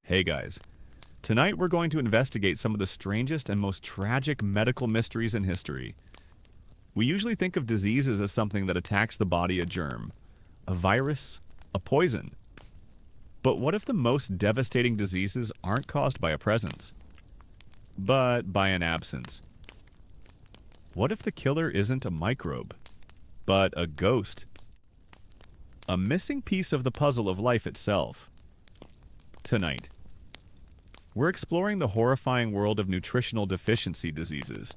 Hey guys, tonight we're going to investigate some of the strangest and most tragic medical mysteries in history. We usually think of diseases as something that attacks the body, a germ, a virus, a poison. But what if the most devastating diseases aren't caused by a presence, but by an absence? What if the killer isn't a microbe, but a ghost? A missing piece of the puzzle of life itself. Tonight, we're exploring the horrifying world of nutritional deficiency diseases.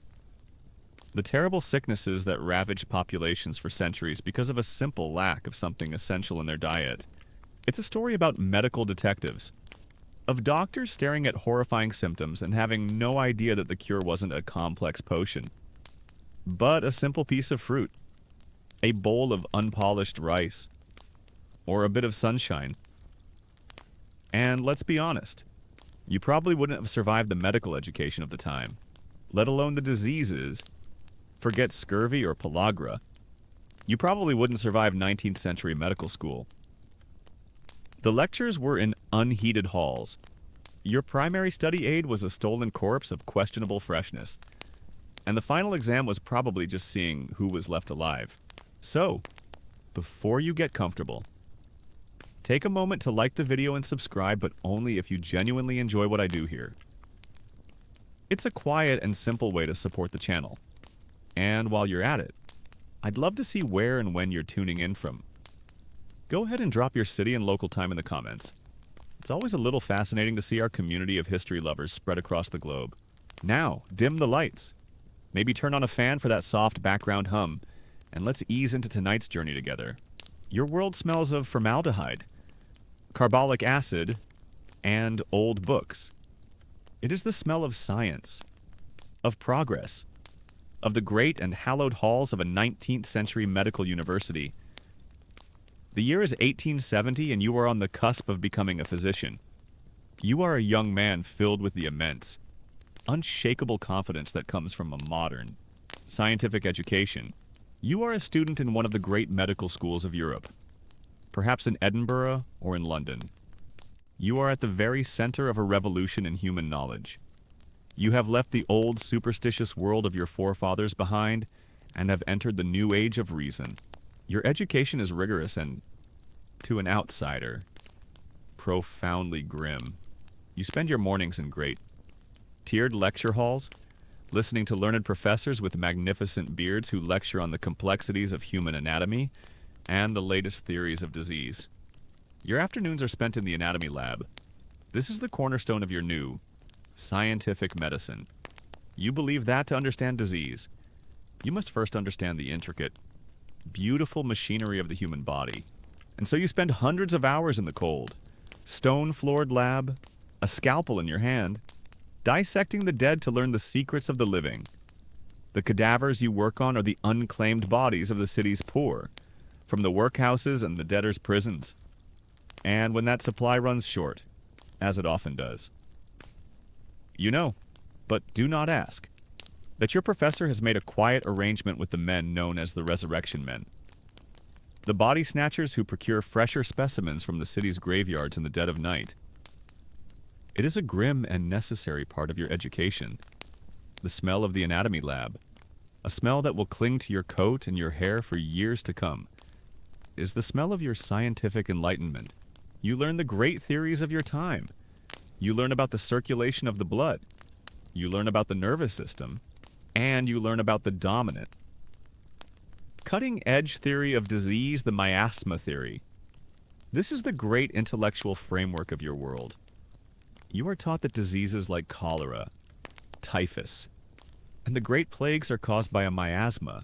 The terrible sicknesses that ravage populations for centuries because of a simple lack of something essential in their diet. It's a story about medical detectives, of doctors staring at horrifying symptoms and having no idea that the cure wasn't a complex potion, but a simple piece of fruit, a bowl of unpolished rice, or a bit of sunshine. And let's be honest, you probably wouldn't have survived the medical education of the time, let alone the diseases. Forget scurvy or pellagra. You probably wouldn't survive 19th century medical school. The lectures were in unheated halls. Your primary study aid was a stolen corpse of questionable freshness. And the final exam was probably just seeing who was left alive. So, before you get comfortable, take a moment to like the video and subscribe, but only if you genuinely enjoy what I do here. It's a quiet and simple way to support the channel. And while you're at it, I'd love to see where and when you're tuning in from. Go ahead and drop your city and local time in the comments. It's always a little fascinating to see our community of history lovers spread across the globe. Now, dim the lights. Maybe turn on a fan for that soft background hum, and let's ease into tonight's journey together. Your world smells of formaldehyde, carbolic acid, and old books. It is the smell of science, of progress, of the great and hallowed halls of a 19th century medical university. The year is 1870 and you are on the cusp of becoming a physician. You are a young man filled with the immense, unshakable confidence that comes from a modern, scientific education. You are a student in one of the great medical schools of Europe, perhaps in Edinburgh or in London. You are at the very center of a revolution in human knowledge. You have left the old superstitious world of your forefathers behind and have entered the new age of reason. Your education is rigorous and, to an outsider, profoundly grim. You spend your mornings in great, tiered lecture halls, listening to learned professors with magnificent beards who lecture on the complexities of human anatomy and the latest theories of disease. Your afternoons are spent in the anatomy lab. This is the cornerstone of your new scientific medicine. You believe that to understand disease, you must first understand the intricate, beautiful machinery of the human body. And so you spend hundreds of hours in the cold, stone-floored lab, a scalpel in your hand, dissecting the dead to learn the secrets of the living. The cadavers you work on are the unclaimed bodies of the city's poor, from the workhouses and the debtors' prisons. And when that supply runs short, as it often does, you know, but do not ask, that your professor has made a quiet arrangement with the men known as the Resurrection Men, the body snatchers who procure fresher specimens from the city's graveyards in the dead of night. It is a grim and necessary part of your education, the smell of the anatomy lab, a smell that will cling to your coat and your hair for years to come, is the smell of your scientific enlightenment. You learn the great theories of your time. You learn about the circulation of the blood. You learn about the nervous system. And you learn about the dominant, cutting-edge theory of disease, the miasma theory. This is the great intellectual framework of your world. You are taught that diseases like cholera, typhus, and the great plagues are caused by a miasma,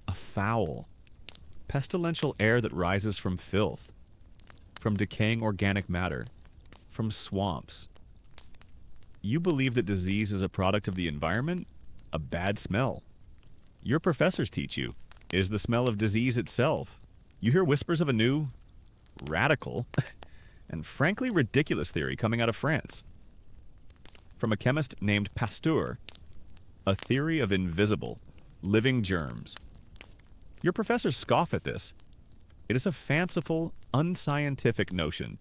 a foul, pestilential air that rises from filth, from decaying organic matter, from swamps. You believe that disease is a product of the environment, a bad smell. Your professors teach you is the smell of disease itself. You hear whispers of a new, radical, and frankly ridiculous theory coming out of France. From a chemist named Pasteur, a theory of invisible, living germs. Your professors scoff at this. It is a fanciful, unscientific notion.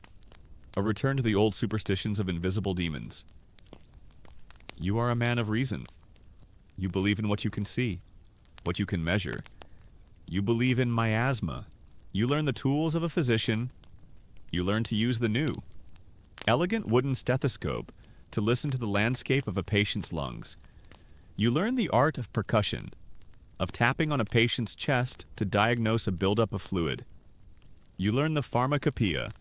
a return to the old superstitions of invisible demons. You are a man of reason. You believe in what you can see, what you can measure. You believe in miasma. You learn the tools of a physician. You learn to use the new, elegant wooden stethoscope to listen to the landscape of a patient's lungs. You learn the art of percussion, of tapping on a patient's chest to diagnose a buildup of fluid. You learn the pharmacopoeia,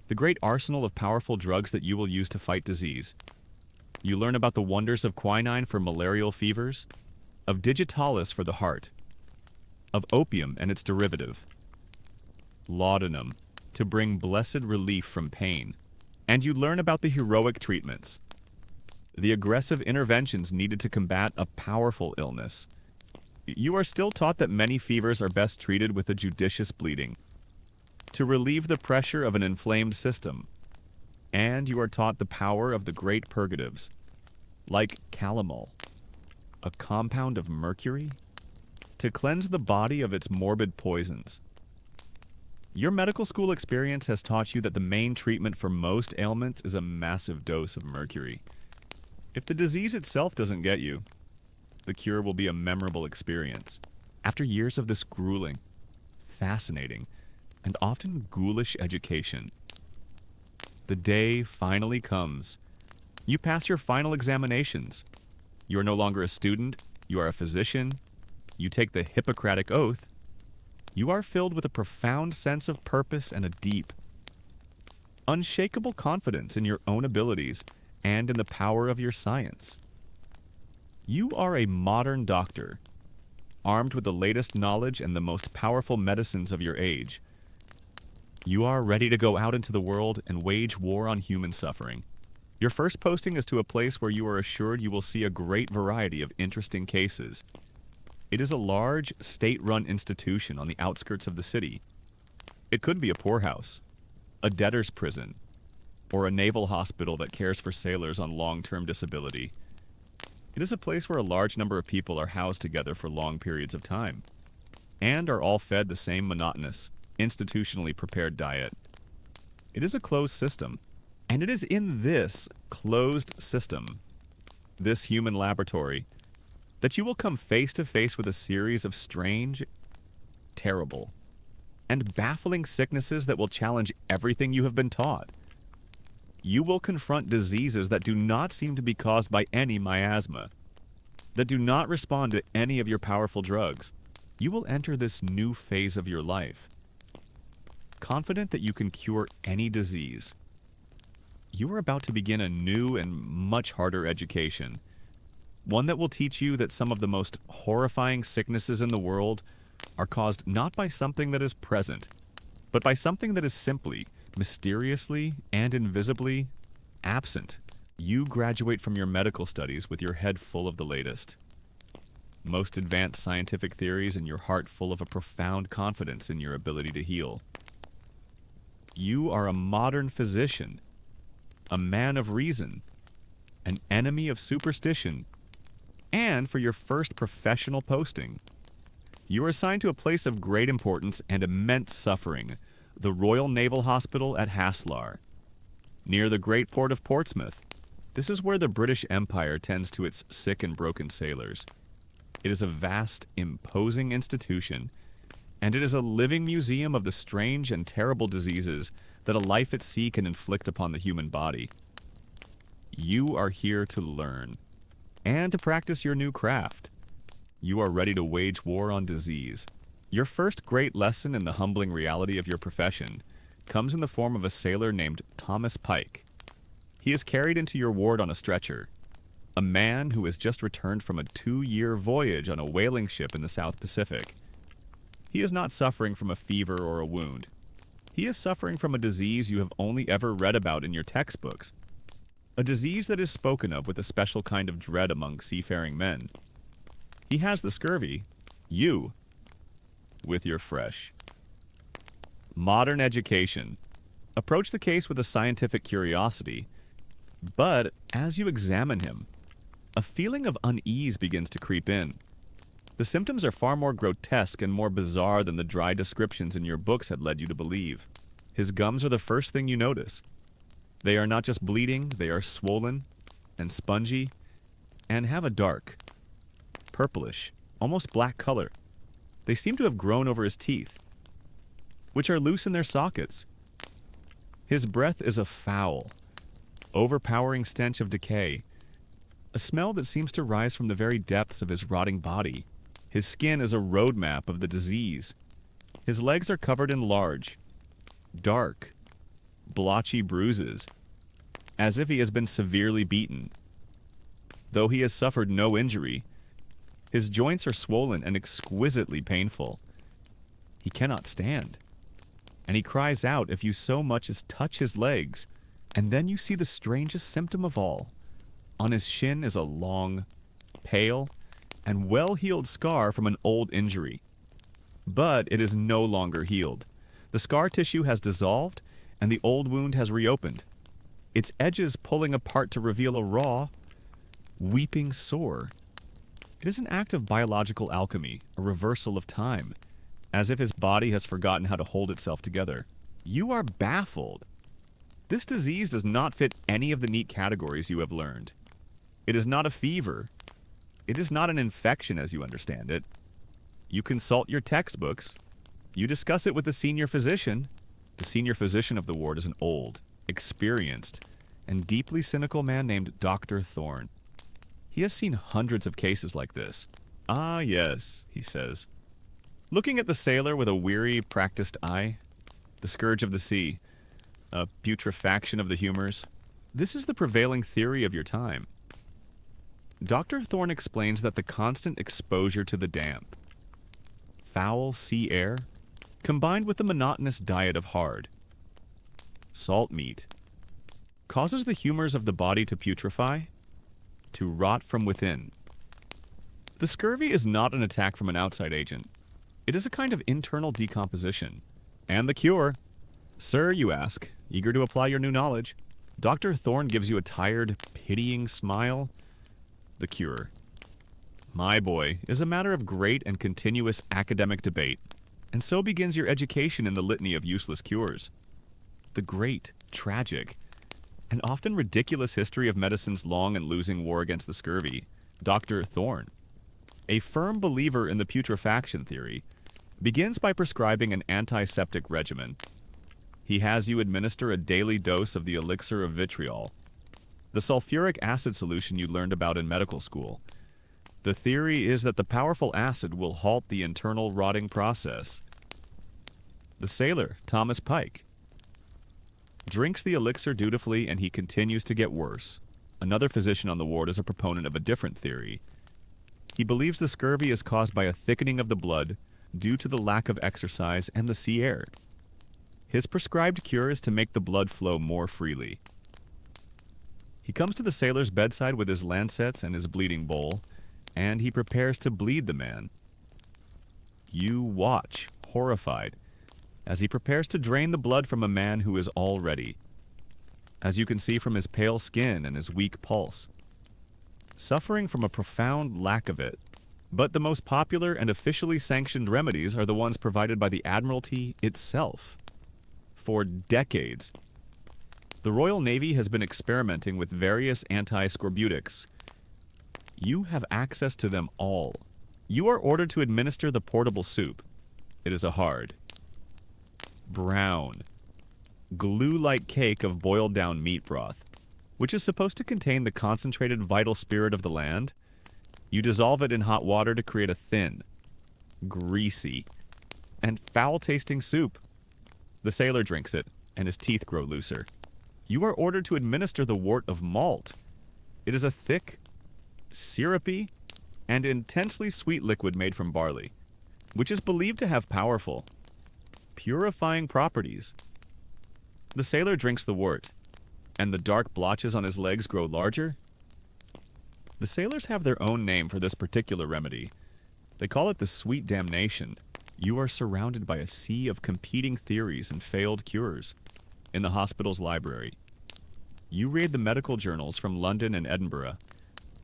the great arsenal of powerful drugs that you will use to fight disease. You learn about the wonders of quinine for malarial fevers, of digitalis for the heart, of opium and its derivative, laudanum, to bring blessed relief from pain. And you learn about the heroic treatments, the aggressive interventions needed to combat a powerful illness. You are still taught that many fevers are best treated with a judicious bleeding, to relieve the pressure of an inflamed system. And you are taught the power of the great purgatives, like calomel, a compound of mercury, to cleanse the body of its morbid poisons. Your medical school experience has taught you that the main treatment for most ailments is a massive dose of mercury. If the disease itself doesn't get you, the cure will be a memorable experience. After years of this grueling, fascinating, and often ghoulish education, the day finally comes. You pass your final examinations. You are no longer a student, you are a physician. You take the Hippocratic Oath. You are filled with a profound sense of purpose and a deep, unshakable confidence in your own abilities and in the power of your science. You are a modern doctor, armed with the latest knowledge and the most powerful medicines of your age. You are ready to go out into the world and wage war on human suffering. Your first posting is to a place where you are assured you will see a great variety of interesting cases. It is a large, state-run institution on the outskirts of the city. It could be a poorhouse, a debtor's prison, or a naval hospital that cares for sailors on long-term disability. It is a place where a large number of people are housed together for long periods of time, and are all fed the same monotonous, institutionally prepared diet. It is a closed system, and it is in this closed system, this human laboratory, that you will come face to face with a series of strange, terrible, and baffling sicknesses that will challenge everything you have been taught. You will confront diseases that do not seem to be caused by any miasma, that do not respond to any of your powerful drugs. You will enter this new phase of your life, confident that you can cure any disease. You are about to begin a new and much harder education, one that will teach you that some of the most horrifying sicknesses in the world are caused not by something that is present, but by something that is simply, mysteriously, and invisibly absent. You graduate from your medical studies with your head full of the latest, most advanced scientific theories and your heart full of a profound confidence in your ability to heal. You are a modern physician, a man of reason, an enemy of superstition, and for your first professional posting, you are assigned to a place of great importance and immense suffering, the Royal Naval Hospital at Haslar, near the great port of Portsmouth. This is where the British Empire tends to its sick and broken sailors. It is a vast, imposing institution, and it is a living museum of the strange and terrible diseases that a life at sea can inflict upon the human body. You are here to learn, and to practice your new craft. You are ready to wage war on disease. Your first great lesson in the humbling reality of your profession comes in the form of a sailor named Thomas Pike. He is carried into your ward on a stretcher, a man who has just returned from a 2-year voyage on a whaling ship in the South Pacific. He is not suffering from a fever or a wound. He is suffering from a disease you have only ever read about in your textbooks, a disease that is spoken of with a special kind of dread among seafaring men. He has the scurvy, you, with your fresh. Modern education. Approach the case with a scientific curiosity, but as you examine him, a feeling of unease begins to creep in. The symptoms are far more grotesque and more bizarre than the dry descriptions in your books had led you to believe. His gums are the first thing you notice. They are not just bleeding, they are swollen and spongy and have a dark, purplish, almost black color. They seem to have grown over his teeth, which are loose in their sockets. His breath is a foul, overpowering stench of decay, a smell that seems to rise from the very depths of his rotting body. His skin is a roadmap of the disease. His legs are covered in large, dark, blotchy bruises, as if he has been severely beaten. Though he has suffered no injury, his joints are swollen and exquisitely painful. He cannot stand, and he cries out if you so much as touch his legs. And then you see the strangest symptom of all. On his shin is a long, pale, and well-healed scar from an old injury. But it is no longer healed. The scar tissue has dissolved, and the old wound has reopened, its edges pulling apart to reveal a raw, weeping sore. It is an act of biological alchemy, a reversal of time, as if his body has forgotten how to hold itself together. You are baffled. This disease does not fit any of the neat categories you have learned. It is not a fever. It is not an infection as you understand it. You consult your textbooks. You discuss it with the senior physician. The senior physician of the ward is an old, experienced, and deeply cynical man named Dr. Thorne. He has seen hundreds of cases like this. Ah, yes, he says, looking at the sailor with a weary, practiced eye. The scourge of the sea, a putrefaction of the humors. This is the prevailing theory of your time. Dr. Thorne explains that the constant exposure to the damp, foul sea air, combined with the monotonous diet of hard, salt meat, causes the humors of the body to putrefy, to rot from within. The scurvy is not an attack from an outside agent. It is a kind of internal decomposition. And the cure? Sir, you ask, eager to apply your new knowledge. Dr. Thorne gives you a tired, pitying smile. The cure, my boy, is a matter of great and continuous academic debate, and so begins your education in the litany of useless cures. The great, tragic, and often ridiculous history of medicine's long and losing war against the scurvy. Dr. Thorne, a firm believer in the putrefaction theory, begins by prescribing an antiseptic regimen. He has you administer a daily dose of the elixir of vitriol, the sulfuric acid solution you learned about in medical school. The theory is that the powerful acid will halt the internal rotting process. The sailor, Thomas Pike, drinks the elixir dutifully, and he continues to get worse. Another physician on the ward is a proponent of a different theory. He believes the scurvy is caused by a thickening of the blood due to the lack of exercise and the sea air. His prescribed cure is to make the blood flow more freely. He comes to the sailor's bedside with his lancets and his bleeding bowl, and he prepares to bleed the man. You watch, horrified, as he prepares to drain the blood from a man who is all ready, as you can see from his pale skin and his weak pulse, suffering from a profound lack of it. But the most popular and officially sanctioned remedies are the ones provided by the Admiralty itself. For decades, the Royal Navy has been experimenting with various anti-scorbutics. You have access to them all. You are ordered to administer the portable soup. It is a hard, brown, glue-like cake of boiled-down meat broth, which is supposed to contain the concentrated vital spirit of the land. You dissolve it in hot water to create a thin, greasy, and foul-tasting soup. The sailor drinks it, and his teeth grow looser. You are ordered to administer the wort of malt. It is a thick, syrupy, and intensely sweet liquid made from barley, which is believed to have powerful, purifying properties. The sailor drinks the wort, and the dark blotches on his legs grow larger. The sailors have their own name for this particular remedy. They call it the sweet damnation. You are surrounded by a sea of competing theories and failed cures. In the hospital's library, you read the medical journals from London and Edinburgh.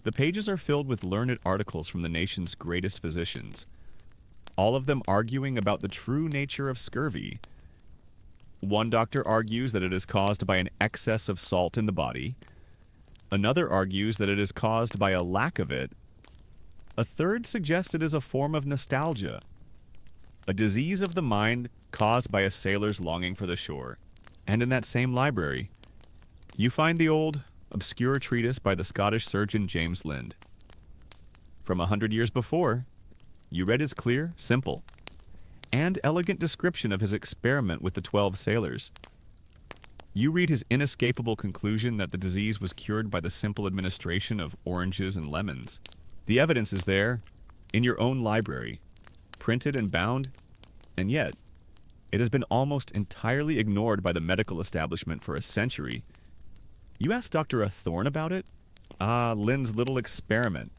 The pages are filled with learned articles from the nation's greatest physicians, all of them arguing about the true nature of scurvy. One doctor argues that it is caused by an excess of salt in the body. Another argues that it is caused by a lack of it. A third suggests it is a form of nostalgia, a disease of the mind caused by a sailor's longing for the shore. And in that same library, you find the old, obscure treatise by the Scottish surgeon James Lind. From 100 years before, you read his clear, simple, and elegant description of his experiment with the 12 sailors. You read his inescapable conclusion that the disease was cured by the simple administration of oranges and lemons. The evidence is there, in your own library, printed and bound, and yet, it has been almost entirely ignored by the medical establishment for a century. You ask Dr. Thorne about it? Ah, Lind's little experiment,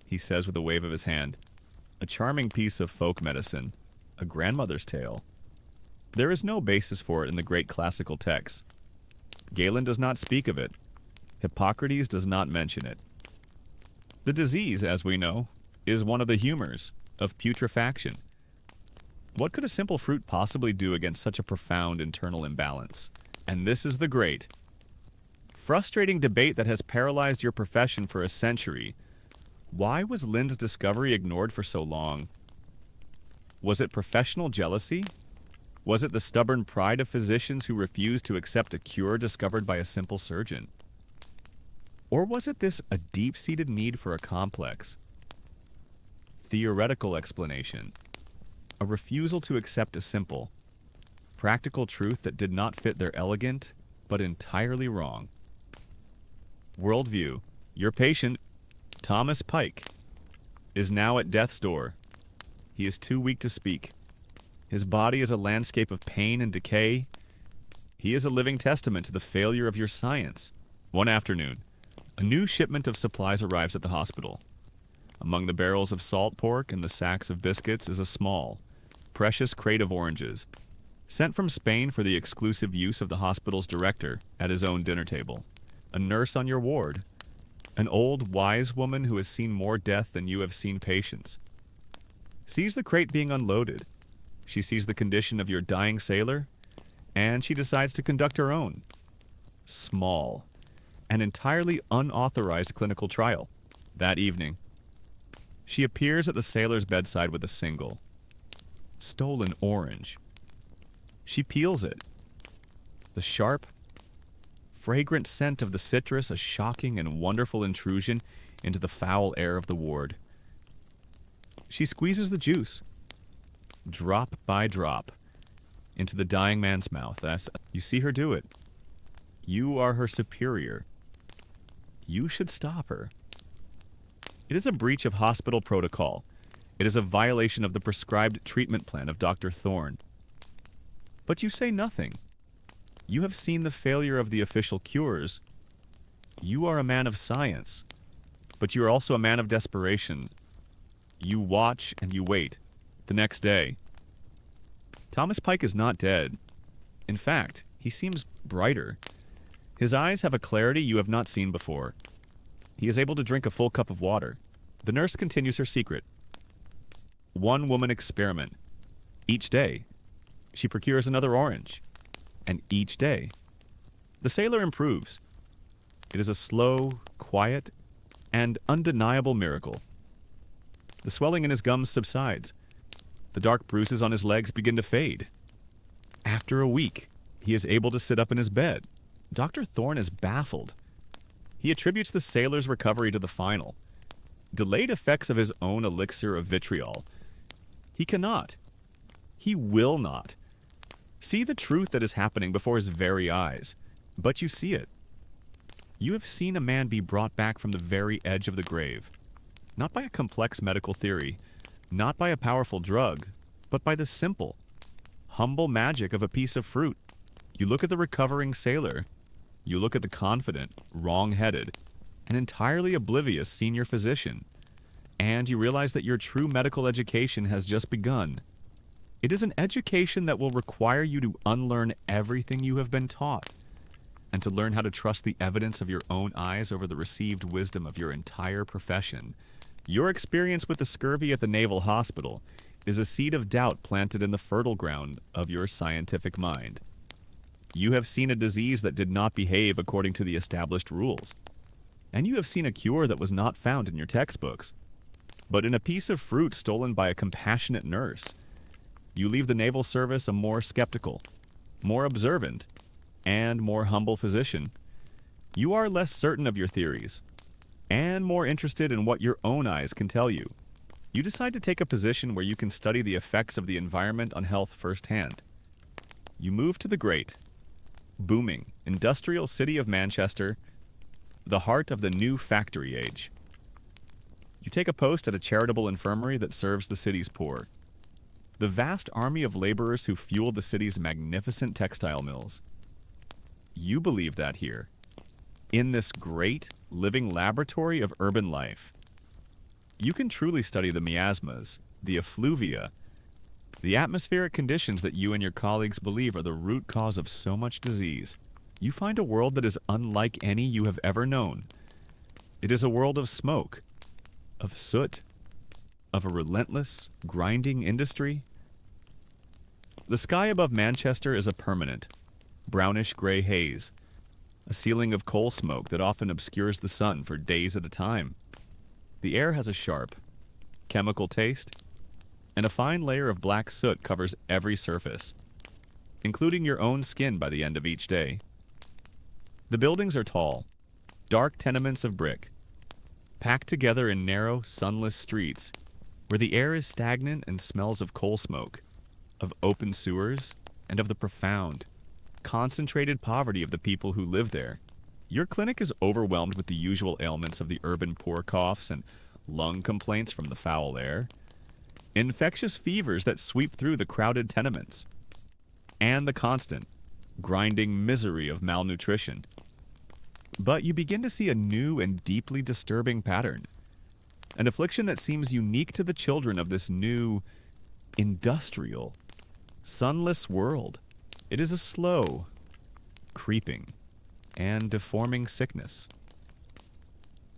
he says with a wave of his hand. A charming piece of folk medicine, a grandmother's tale. There is no basis for it in the great classical texts. Galen does not speak of it. Hippocrates does not mention it. The disease, as we know, is one of the humors of putrefaction. What could a simple fruit possibly do against such a profound internal imbalance? And this is the great, frustrating debate that has paralyzed your profession for a century. Why was Lind's discovery ignored for so long? Was it professional jealousy? Was it the stubborn pride of physicians who refused to accept a cure discovered by a simple surgeon? Or was it a deep-seated need for a complex, theoretical explanation? A refusal to accept a simple, practical truth that did not fit their elegant, but entirely wrong worldview. Your patient, Thomas Pike, is now at death's door. He is too weak to speak. His body is a landscape of pain and decay. He is a living testament to the failure of your science. One afternoon, a new shipment of supplies arrives at the hospital. Among the barrels of salt pork and the sacks of biscuits is a small, precious crate of oranges, sent from Spain for the exclusive use of the hospital's director at his own dinner table. A nurse on your ward, an old, wise woman who has seen more death than you have seen patients, sees the crate being unloaded. She sees the condition of your dying sailor, and she decides to conduct her own, small, and entirely unauthorized clinical trial. That evening, she appears at the sailor's bedside with a single, stolen orange. She peels it. The sharp, fragrant scent of the citrus, a shocking and wonderful intrusion into the foul air of the ward. She squeezes the juice, drop by drop, into the dying man's mouth. As you see her do it. You are her superior. You should stop her. It is a breach of hospital protocol. It is a violation of the prescribed treatment plan of Dr. Thorne. But you say nothing. You have seen the failure of the official cures. You are a man of science, but you are also a man of desperation. You watch and you wait. The next day, Thomas Pike is not dead. In fact, he seems brighter. His eyes have a clarity you have not seen before. He is able to drink a full cup of water. The nurse continues her secret. One woman experiment. Each day, she procures another orange. And each day, the sailor improves. It is a slow, quiet, and undeniable miracle. The swelling in his gums subsides. The dark bruises on his legs begin to fade. After a week, he is able to sit up in his bed. Dr. Thorne is baffled. He attributes the sailor's recovery to the final, delayed effects of his own elixir of vitriol. He cannot. He will not see the truth that is happening before his very eyes. But you see it. You have seen a man be brought back from the very edge of the grave, not by a complex medical theory, not by a powerful drug, but by the simple, humble magic of a piece of fruit. You look at the recovering sailor. You look at the confident, wrong-headed, and entirely oblivious senior physician, and you realize that your true medical education has just begun. It is an education that will require you to unlearn everything you have been taught, and to learn how to trust the evidence of your own eyes over the received wisdom of your entire profession. Your experience with the scurvy at the Naval Hospital is a seed of doubt planted in the fertile ground of your scientific mind. You have seen a disease that did not behave according to the established rules. And you have seen a cure that was not found in your textbooks, but in a piece of fruit stolen by a compassionate nurse. You leave the naval service a more skeptical, more observant, and more humble physician. You are less certain of your theories, and more interested in what your own eyes can tell you. You decide to take a position where you can study the effects of the environment on health firsthand. You move to the great, booming, industrial city of Manchester, the heart of the new factory age. You take a post at a charitable infirmary that serves the city's poor, the vast army of laborers who fuel the city's magnificent textile mills. You believe that here, in this great, living laboratory of urban life, you can truly study the miasmas, the effluvia, the atmospheric conditions that you and your colleagues believe are the root cause of so much disease. You find a world that is unlike any you have ever known. It is a world of smoke, of soot, of a relentless, grinding industry. The sky above Manchester is a permanent, brownish-gray haze, a ceiling of coal smoke that often obscures the sun for days at a time. The air has a sharp, chemical taste, and a fine layer of black soot covers every surface, including your own skin by the end of each day. The buildings are tall, dark tenements of brick, packed together in narrow, sunless streets where the air is stagnant and smells of coal smoke, of open sewers, and of the profound, concentrated poverty of the people who live there. Your clinic is overwhelmed with the usual ailments of the urban poor coughs and lung complaints from the foul air, infectious fevers that sweep through the crowded tenements, and the constant, grinding misery of malnutrition. But you begin to see a new and deeply disturbing pattern, an affliction that seems unique to the children of this new, industrial, sunless world. It is a slow, creeping, and deforming sickness.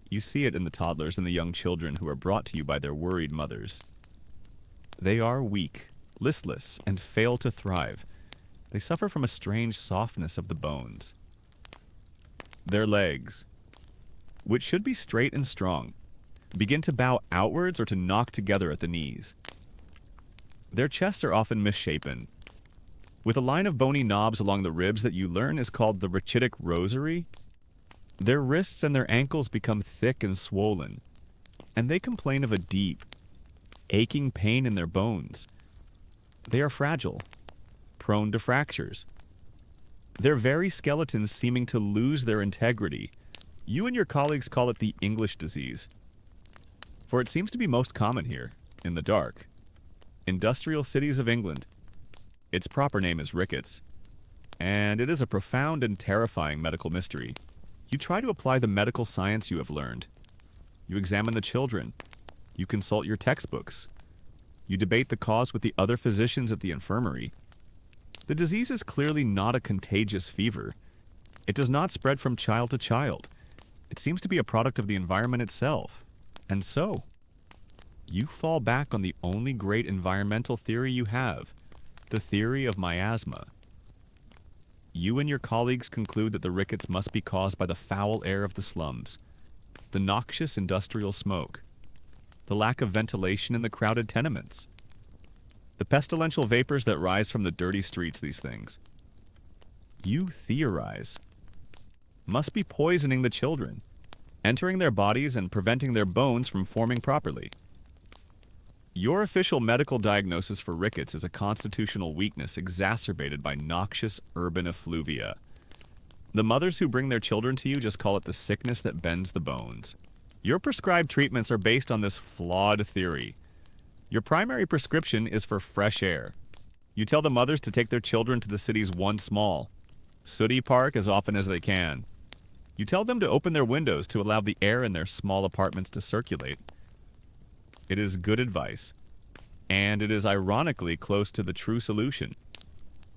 You see it in the toddlers and the young children who are brought to you by their worried mothers. They are weak, listless, and fail to thrive. They suffer from a strange softness of the bones. Their legs, which should be straight and strong, begin to bow outwards or to knock together at the knees. Their chests are often misshapen, with a line of bony knobs along the ribs that you learn is called the rachitic rosary. Their wrists and their ankles become thick and swollen, and they complain of a deep, aching pain in their bones. They are fragile, prone to fractures, their very skeletons seeming to lose their integrity. You and your colleagues call it the English disease, for it seems to be most common here, in the dark, industrial cities of England. Its proper name is rickets, and it is a profound and terrifying medical mystery. You try to apply the medical science you have learned. You examine the children. You consult your textbooks. You debate the cause with the other physicians at the infirmary. The disease is clearly not a contagious fever. It does not spread from child to child. It seems to be a product of the environment itself. And so, you fall back on the only great environmental theory you have, the theory of miasma. You and your colleagues conclude that the rickets must be caused by the foul air of the slums, the noxious industrial smoke, the lack of ventilation in the crowded tenements, the pestilential vapors that rise from the dirty streets. These things, you theorize, must be poisoning the children, entering their bodies and preventing their bones from forming properly. Your official medical diagnosis for rickets is a constitutional weakness exacerbated by noxious urban effluvia. The mothers who bring their children to you just call it the sickness that bends the bones. Your prescribed treatments are based on this flawed theory. Your primary prescription is for fresh air. You tell the mothers to take their children to the city's one small, sooty park as often as they can. You tell them to open their windows to allow the air in their small apartments to circulate. It is good advice, and it is ironically close to the true solution.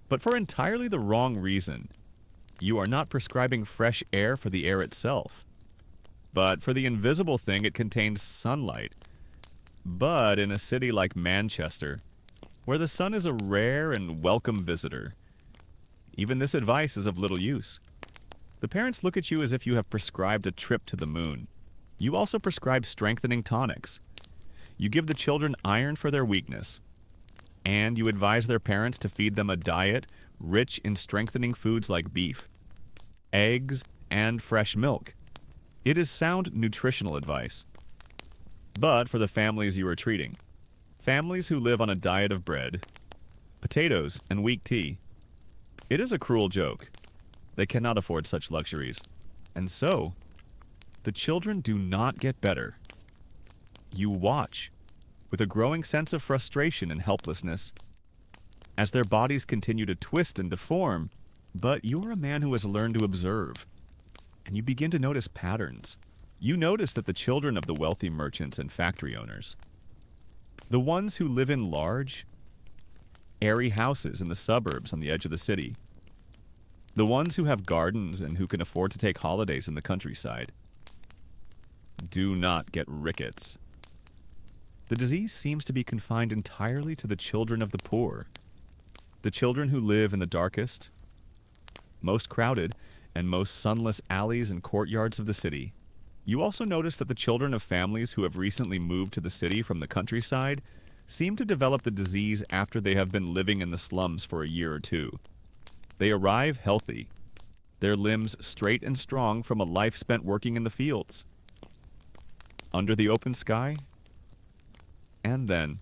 But for entirely the wrong reason. You are not prescribing fresh air for the air itself, but for the invisible thing it contains sunlight. But in a city like Manchester, where the sun is a rare and welcome visitor, even this advice is of little use. The parents look at you as if you have prescribed a trip to the moon. You also prescribe strengthening tonics. You give the children iron for their weakness. And you advise their parents to feed them a diet rich in strengthening foods like beef, eggs, and fresh milk. It is sound nutritional advice. But for the families you are treating, families who live on a diet of bread, potatoes, and weak tea, it is a cruel joke. They cannot afford such luxuries. And so, the children do not get better. You watch, with a growing sense of frustration and helplessness, as their bodies continue to twist and deform, but you're a man who has learned to observe, and you begin to notice patterns. You notice that the children of the wealthy merchants and factory owners, the ones who live in large, airy houses in the suburbs on the edge of the city, the ones who have gardens and who can afford to take holidays in the countryside, do not get rickets. The disease seems to be confined entirely to the children of the poor, the children who live in the darkest, most crowded, and most sunless alleys and courtyards of the city. You also notice that the children of families who have recently moved to the city from the countryside seem to develop the disease after they have been living in the slums for a year or two. They arrive healthy, their limbs straight and strong from a life spent working in the fields, under the open sky, and then,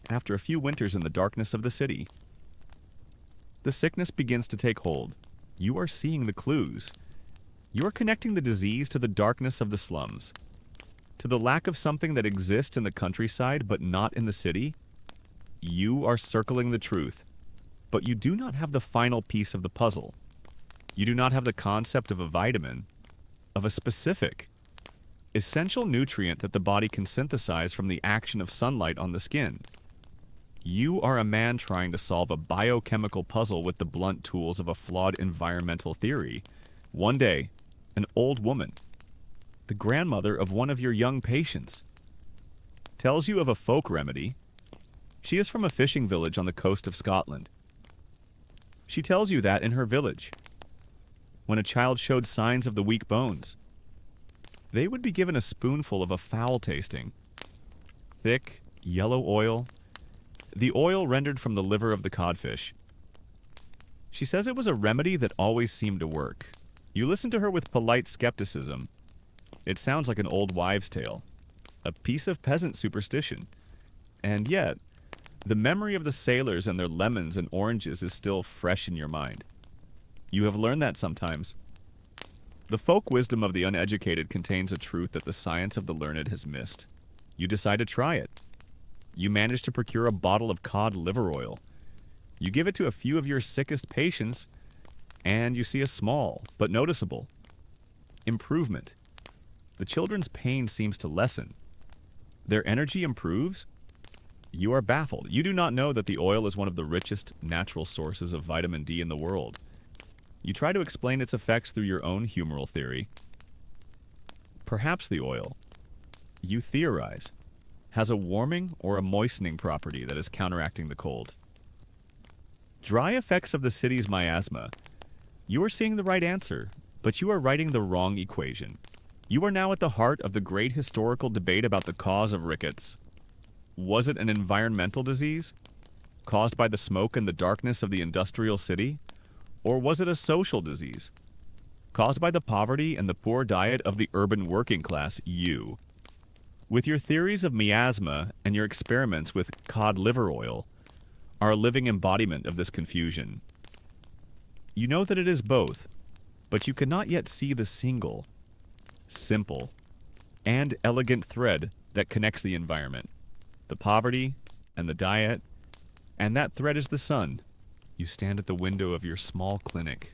after a few winters in the darkness of the city, the sickness begins to take hold. You are seeing the clues. You are connecting the disease to the darkness of the slums, to the lack of something that exists in the countryside but not in the city. You are circling the truth, but you do not have the final piece of the puzzle. You do not have the concept of a vitamin, of a specific, essential nutrient that the body can synthesize from the action of sunlight on the skin. You are a man trying to solve a biochemical puzzle with the blunt tools of a flawed environmental theory. One day, an old woman, the grandmother of one of your young patients, tells you of a folk remedy. She is from a fishing village on the coast of Scotland. She tells you that in her village, when a child showed signs of the weak bones, they would be given a spoonful of a foul-tasting, thick, yellow oil, the oil rendered from the liver of the codfish. She says it was a remedy that always seemed to work. You listen to her with polite skepticism. It sounds like an old wives' tale, a piece of peasant superstition. And yet, the memory of the sailors and their lemons and oranges is still fresh in your mind. You have learned that sometimes. The folk wisdom of the uneducated contains a truth that the science of the learned has missed. You decide to try it. You manage to procure a bottle of cod liver oil. You give it to a few of your sickest patients, and you see a small, but noticeable, improvement. The children's pain seems to lessen. Their energy improves. You are baffled. You do not know that the oil is one of the richest natural sources of vitamin D in the world. You try to explain its effects through your own humoral theory. Perhaps the oil, you theorize, has a warming or a moistening property that is counteracting the cold. Dry effects of the city's miasma. You are seeing the right answer, but you are writing the wrong equation. You are now at the heart of the great historical debate about the cause of rickets. Was it an environmental disease, caused by the smoke and the darkness of the industrial city? Or was it a social disease, caused by the poverty and the poor diet of the urban working class, you? With your theories of miasma and your experiments with cod liver oil are a living embodiment of this confusion. You know that it is both, but you cannot yet see the single, simple, and elegant thread that connects the environment, the poverty and the diet, and that thread is the sun. You stand at the window of your small clinic,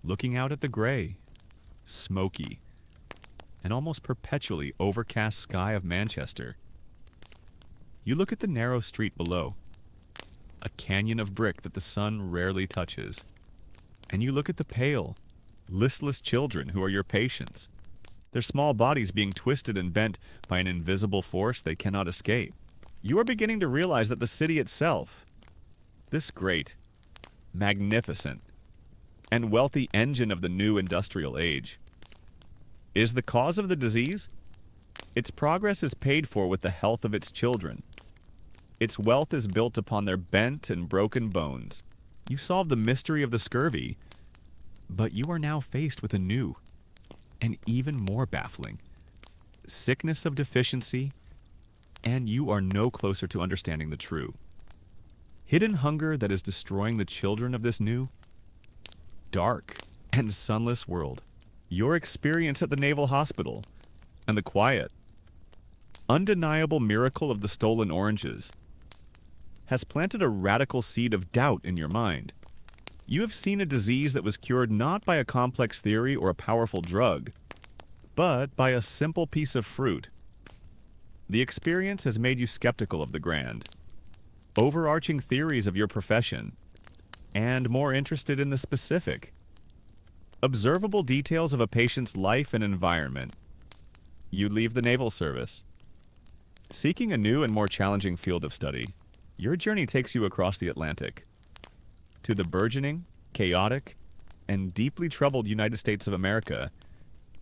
looking out at the gray, smoky, and almost perpetually overcast sky of Manchester. You look at the narrow street below, a canyon of brick that the sun rarely touches, and you look at the pale, listless children who are your patients, their small bodies being twisted and bent by an invisible force they cannot escape. You are beginning to realize that the city itself, this great, magnificent, and wealthy engine of the new industrial age. Is the cause of the disease? Its progress is paid for with the health of its children. Its wealth is built upon their bent and broken bones. You solve the mystery of the scurvy, but you are now faced with a new, and even more baffling, sickness of deficiency, and you are no closer to understanding the true. Hidden hunger that is destroying the children of this new, dark, and sunless world. Your experience at the Naval Hospital, and the quiet, undeniable miracle of the stolen oranges, has planted a radical seed of doubt in your mind. You have seen a disease that was cured not by a complex theory or a powerful drug, but by a simple piece of fruit. The experience has made you skeptical of the grand, overarching theories of your profession, and more interested in the specific, observable details of a patient's life and environment. You leave the naval service. Seeking a new and more challenging field of study, your journey takes you across the Atlantic to the burgeoning, chaotic, and deeply troubled United States of America,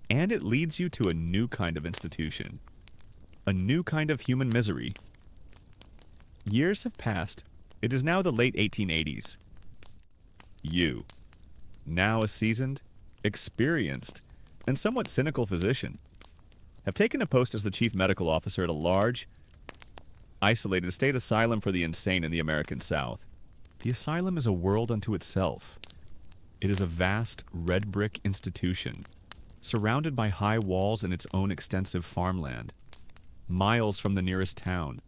and it leads you to a new kind of institution, a new kind of human misery. Years have passed. It is now the late 1880s. You, now a seasoned, experienced, and somewhat cynical physician, have taken a post as the chief medical officer at a large, isolated state asylum for the insane in the American South. The asylum is a world unto itself. It is a vast, red brick institution, surrounded by high walls and its own extensive farmland, miles from the nearest town.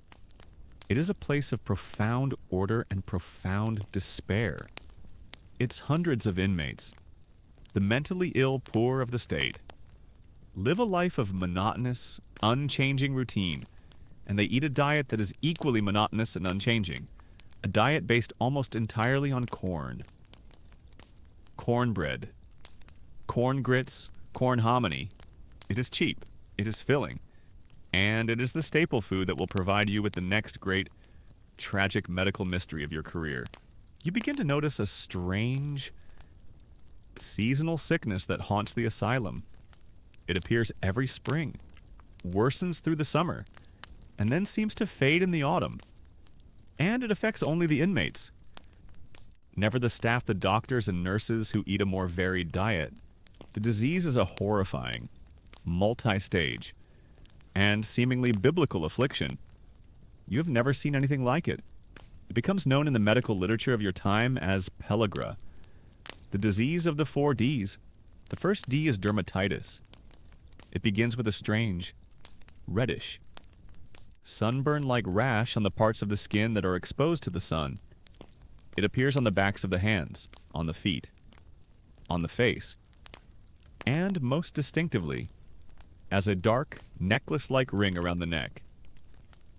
It is a place of profound order and profound despair. Its hundreds of inmates, the mentally ill poor of the state, live a life of monotonous, unchanging routine, and they eat a diet that is equally monotonous and unchanging, a diet based almost entirely on corn. Cornbread, corn grits, corn hominy. It is cheap, it is filling, and it is the staple food that will provide you with the next great, tragic medical mystery of your career. You begin to notice a strange, seasonal sickness that haunts the asylum. It appears every spring, worsens through the summer, and then seems to fade in the autumn. And it affects only the inmates. Never the staff, the doctors and nurses who eat a more varied diet. The disease is a horrifying, multi-stage, and seemingly biblical affliction. You have never seen anything like it. It becomes known in the medical literature of your time as pellagra, the disease of the 4 Ds. The first D is dermatitis. It begins with a strange, reddish, sunburn-like rash on the parts of the skin that are exposed to the sun. It appears on the backs of the hands, on the feet, on the face, and most distinctively, as a dark, necklace-like ring around the neck,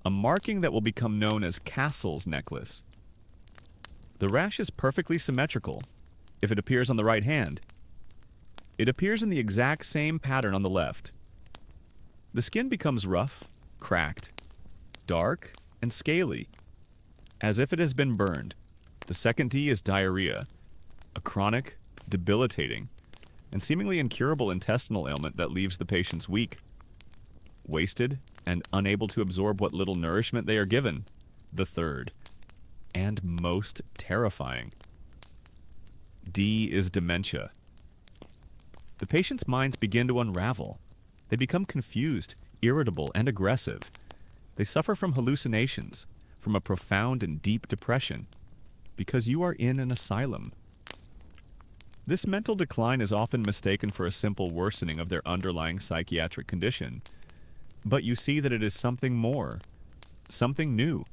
a marking that will become known as Castle's necklace. The rash is perfectly symmetrical. If it appears on the right hand, it appears in the exact same pattern on the left. The skin becomes rough, cracked, dark, and scaly, as if it has been burned. The second D is diarrhea, a chronic, debilitating, and seemingly incurable intestinal ailment that leaves the patients weak, wasted, and unable to absorb what little nourishment they are given. The third, and most terrifying, D is dementia. The patient's minds begin to unravel. They become confused, irritable, and aggressive. They suffer from hallucinations, from a profound and deep depression, because you are in an asylum. This mental decline is often mistaken for a simple worsening of their underlying psychiatric condition. But you see that it is something more, something new,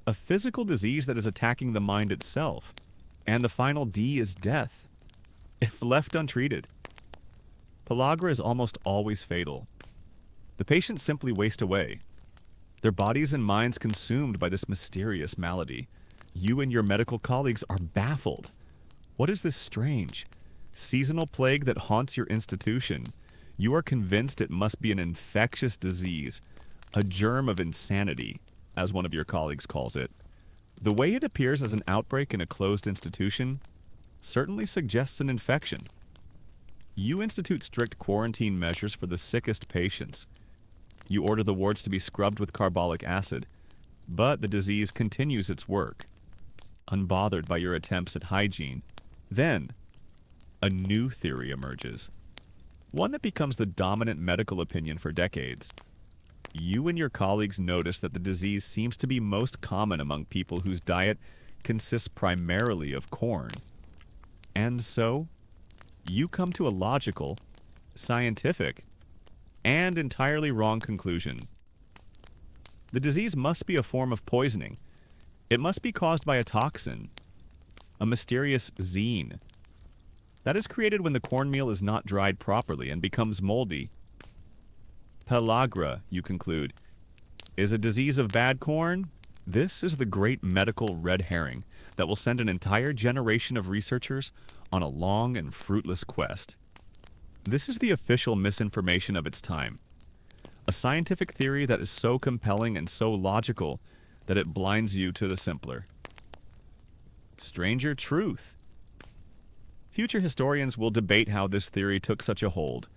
a physical disease that is attacking the mind itself. And the final D is death, if left untreated. Pellagra is almost always fatal. The patients simply waste away, their bodies and minds consumed by this mysterious malady. You and your medical colleagues are baffled. What is this strange, seasonal plague that haunts your institution? You are convinced it must be an infectious disease, a germ of insanity, as one of your colleagues calls it. The way it appears as an outbreak in a closed institution certainly suggests an infection. You institute strict quarantine measures for the sickest patients. You order the wards to be scrubbed with carbolic acid, but the disease continues its work, unbothered by your attempts at hygiene. Then, a new theory emerges, one that becomes the dominant medical opinion for decades. You and your colleagues notice that the disease seems to be most common among people whose diet consists primarily of corn. And so, you come to a logical, scientific, and entirely wrong conclusion. The disease must be a form of poisoning. It must be caused by a toxin, a mysterious zine, that is created when the cornmeal is not dried properly and becomes moldy. Pellagra, you conclude, is a disease of bad corn? This is the great medical red herring that will send an entire generation of researchers on a long and fruitless quest. This is the official misinformation of its time. A scientific theory that is so compelling and so logical that it blinds you to the simpler. Stranger truth. Future historians will debate how this theory took such a hold.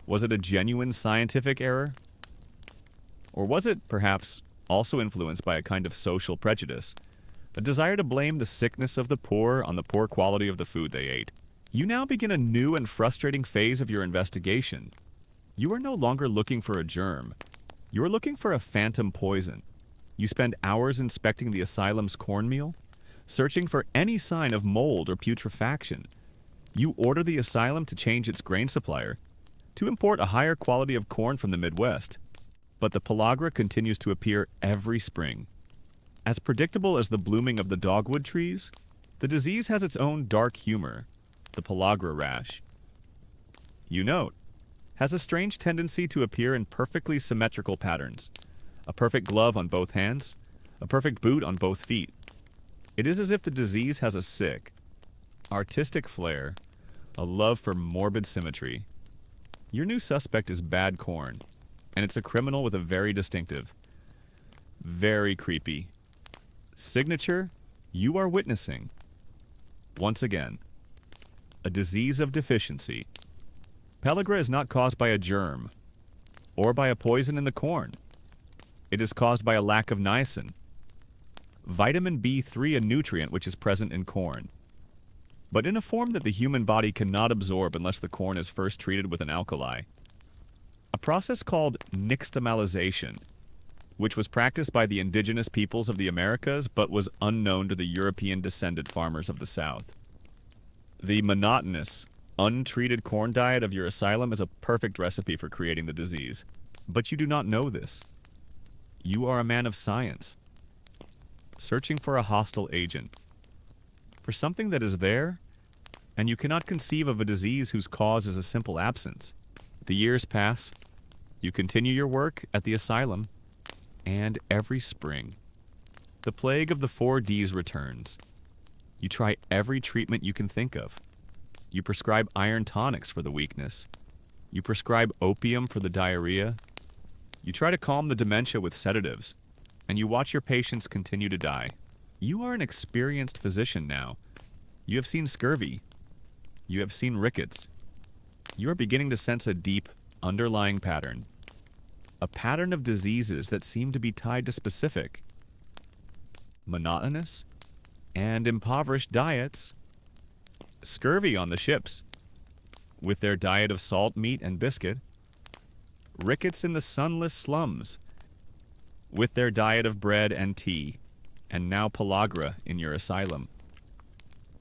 Was it a genuine scientific error? Or was it, perhaps, also influenced by a kind of social prejudice, a desire to blame the sickness of the poor on the poor quality of the food they ate? You now begin a new and frustrating phase of your investigation. You are no longer looking for a germ. You are looking for a phantom poison. You spend hours inspecting the asylum's cornmeal, searching for any sign of mold or putrefaction. You order the asylum to change its grain supplier, to import a higher quality of corn from the Midwest. But the pellagra continues to appear every spring. As predictable as the blooming of the dogwood trees, the disease has its own dark humor, the pellagra rash. You note, has a strange tendency to appear in perfectly symmetrical patterns. A perfect glove on both hands, a perfect boot on both feet. It is as if the disease has a sick, artistic flair, a love for morbid symmetry. Your new suspect is bad corn, and it's a criminal with a very distinctive, very creepy signature you are witnessing. Once again, a disease of deficiency. Pellagra is not caused by a germ or by a poison in the corn. It is caused by a lack of niacin, vitamin B3, a nutrient which is present in corn, but in a form that the human body cannot absorb unless the corn is first treated with an alkali. A process called nixtamalization, which was practiced by the indigenous peoples of the Americas but was unknown to the European-descended farmers of the South. The monotonous, untreated corn diet of your asylum is a perfect recipe for creating the disease. But you do not know this. You are a man of science, searching for a hostile agent, for something that is there, and you cannot conceive of a disease whose cause is a simple absence. The years pass, you continue your work at the asylum, and every spring, the plague of the 4Ds returns. You try every treatment you can think of. You prescribe iron tonics for the weakness. You prescribe opium for the diarrhea. You try to calm the dementia with sedatives, and you watch your patients continue to die. You are an experienced physician now. You have seen scurvy. You have seen rickets. You are beginning to sense a deep, underlying pattern. A pattern of diseases that seem to be tied to specific, monotonous, and impoverished diets. Scurvy on the ships, with their diet of salt meat and biscuit. Rickets in the sunless slums, with their diet of bread and tea. And now pellagra in your asylum,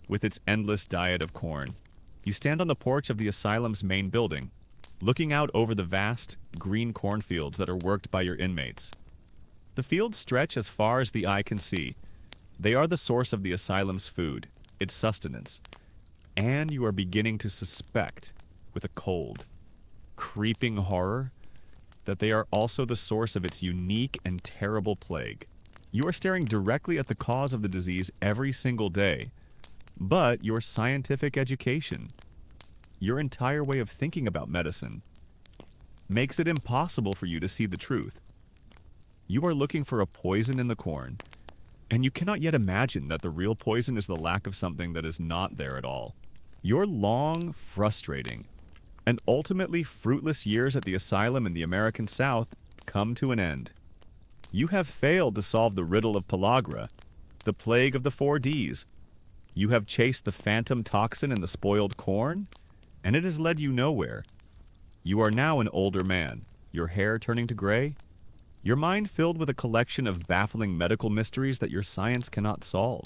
with its endless diet of corn. You stand on the porch of the asylum's main building, looking out over the vast, green cornfields that are worked by your inmates. The fields stretch as far as the eye can see. They are the source of the asylum's food, its sustenance. And you are beginning to suspect, with a cold, creeping horror, that they are also the source of its unique and terrible plague. You are staring directly at the cause of the disease every single day, but your scientific education, your entire way of thinking about medicine, makes it impossible for you to see the truth. You are looking for a poison in the corn, And you cannot yet imagine that the real poison is the lack of something that is not there at all. Your long, frustrating, and ultimately fruitless years at the asylum in the American South come to an end. You have failed to solve the riddle of pellagra, the plague of the 4Ds. You have chased the phantom toxin in the spoiled corn, and it has led you nowhere. You are now an older man, your hair turning to gray, your mind filled with a collection of baffling medical mysteries that your science cannot solve.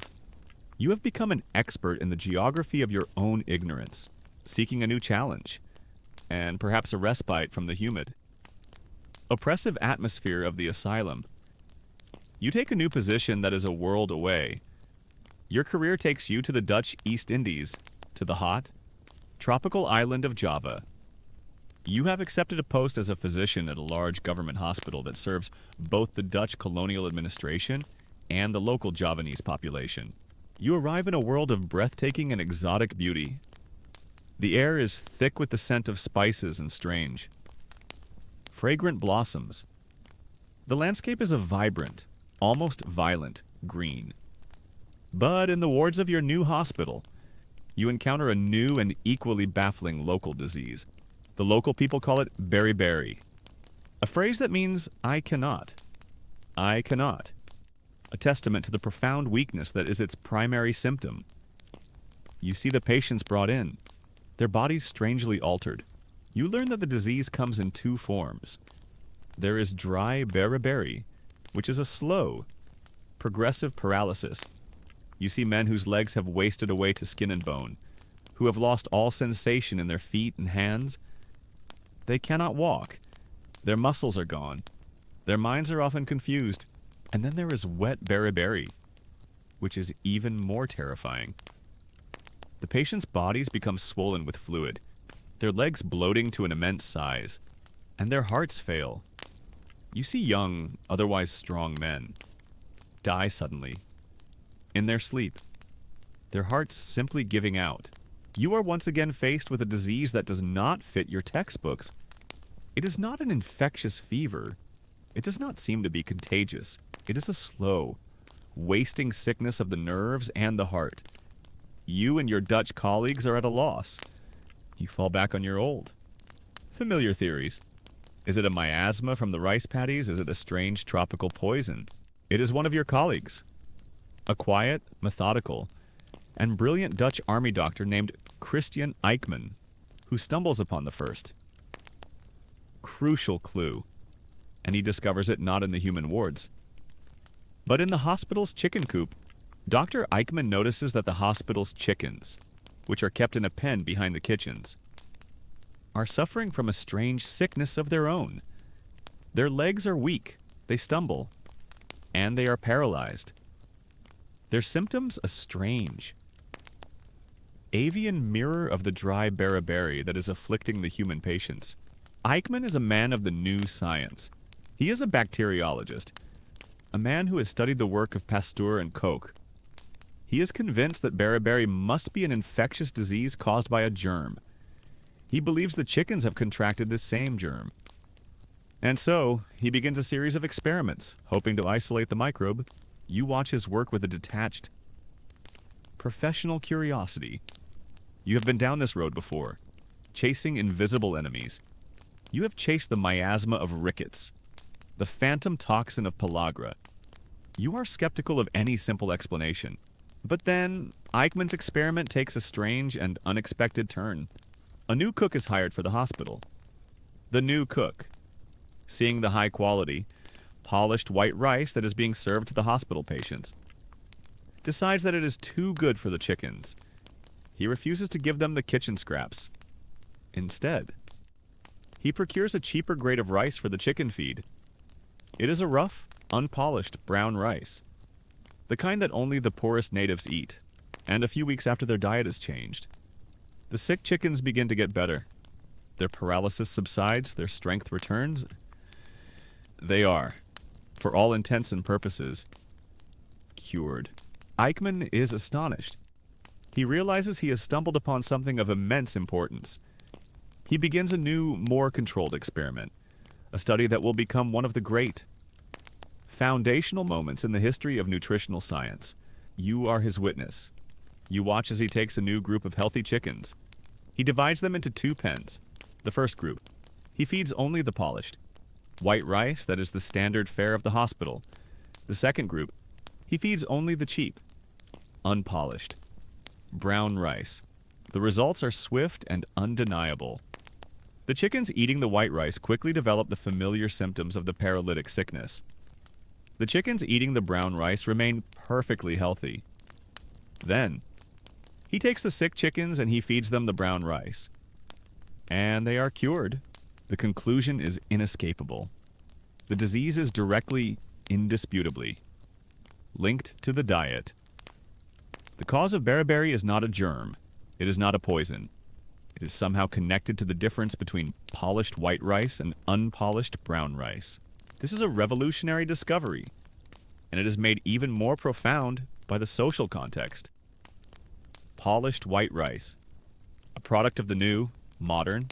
You have become an expert in the geography of your own ignorance, seeking a new challenge, and perhaps a respite from the humid, oppressive atmosphere of the asylum. You take a new position that is a world away. Your career takes you to the Dutch East Indies, to the hot, tropical island of Java. You have accepted a post as a physician at a large government hospital that serves both the Dutch colonial administration and the local Javanese population. You arrive in a world of breathtaking and exotic beauty. The air is thick with the scent of spices and strange, fragrant blossoms. The landscape is a vibrant, almost violent green. But in the wards of your new hospital, you encounter a new and equally baffling local disease. The local people call it beriberi, a phrase that means I cannot. I cannot. A testament to the profound weakness that is its primary symptom. You see the patients brought in, their bodies strangely altered. You learn that the disease comes in two forms. There is dry beriberi, which is a slow, progressive paralysis. You see men whose legs have wasted away to skin and bone, who have lost all sensation in their feet and hands. They cannot walk. Their muscles are gone. Their minds are often confused. And then there is wet beriberi, which is even more terrifying. The patient's bodies become swollen with fluid, their legs bloating to an immense size, and their hearts fail. You see young, otherwise strong men die suddenly, in their sleep, their hearts simply giving out. You are once again faced with a disease that does not fit your textbooks. It is not an infectious fever. It does not seem to be contagious. It is a slow, wasting sickness of the nerves and the heart. You and your Dutch colleagues are at a loss. You fall back on your old, familiar theories. Is it a miasma from the rice paddies? Is it a strange tropical poison? It is one of your colleagues, a quiet, methodical, and brilliant Dutch army doctor named Christian Eichmann, who stumbles upon the first crucial clue, and he discovers it not in the human wards, but in the hospital's chicken coop. Dr. Eichmann notices that the hospital's chickens, which are kept in a pen behind the kitchens, are suffering from a strange sickness of their own. Their legs are weak, they stumble, and they are paralyzed. Their symptoms a strange, avian mirror of the dry beriberi that is afflicting the human patients. Eichmann is a man of the new science. He is a bacteriologist, a man who has studied the work of Pasteur and Koch. He is convinced that beriberi must be an infectious disease caused by a germ. He believes the chickens have contracted this same germ. And so, he begins a series of experiments, hoping to isolate the microbe. You watch his work with a detached, professional curiosity. You have been down this road before, chasing invisible enemies. You have chased the miasma of rickets, the phantom toxin of pellagra. You are skeptical of any simple explanation. But then, Eichmann's experiment takes a strange and unexpected turn. A new cook is hired for the hospital. The new cook, seeing the high-quality, polished white rice that is being served to the hospital patients, decides that it is too good for the chickens. He refuses to give them the kitchen scraps. Instead, he procures a cheaper grade of rice for the chicken feed. It is a rough, unpolished brown rice, the kind that only the poorest natives eat, and a few weeks after their diet is changed, the sick chickens begin to get better. Their paralysis subsides, their strength returns. They are, for all intents and purposes, cured. Eichmann is astonished. He realizes he has stumbled upon something of immense importance. He begins a new, more controlled experiment, a study that will become one of the great, foundational moments in the history of nutritional science. You are his witness. You watch as he takes a new group of healthy chickens. He divides them into two pens. The first group, he feeds only the polished. White rice that is the standard fare of the hospital. The second group, he feeds only the cheap, unpolished, brown rice. The results are swift and undeniable. The chickens eating the white rice quickly develop the familiar symptoms of the paralytic sickness. The chickens eating the brown rice remain perfectly healthy. Then, he takes the sick chickens and he feeds them the brown rice. And they are cured. The conclusion is inescapable. The disease is directly, indisputably, linked to the diet. The cause of beriberi is not a germ. It is not a poison. It is somehow connected to the difference between polished white rice and unpolished brown rice. This is a revolutionary discovery, and it is made even more profound by the social context. Polished white rice, a product of the new, modern,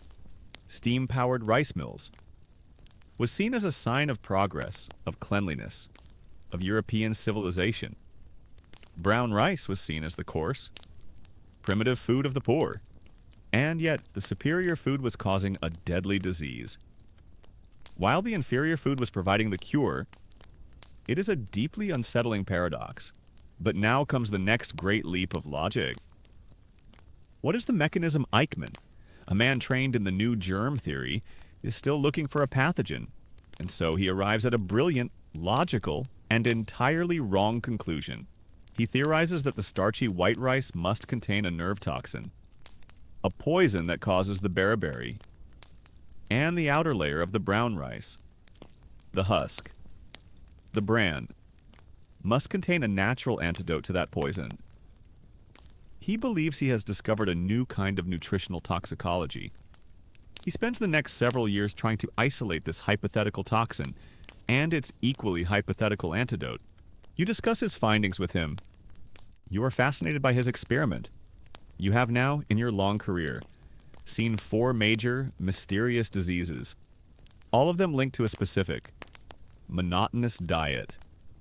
steam-powered rice mills, was seen as a sign of progress, of cleanliness, of European civilization. Brown rice was seen as the coarse, primitive food of the poor, and yet the superior food was causing a deadly disease. While the inferior food was providing the cure, it is a deeply unsettling paradox. But now comes the next great leap of logic. What is the mechanism Eichmann, a man trained in the new germ theory, is still looking for a pathogen, and so he arrives at a brilliant, logical, and entirely wrong conclusion. He theorizes that the starchy white rice must contain a nerve toxin, a poison that causes the beriberi, and the outer layer of the brown rice, the husk, the bran, must contain a natural antidote to that poison. He believes he has discovered a new kind of nutritional toxicology. He spends the next several years trying to isolate this hypothetical toxin and its equally hypothetical antidote. You discuss his findings with him. You are fascinated by his experiment. You have now, in your long career, seen 4 major, mysterious diseases, all of them linked to a specific, monotonous diet.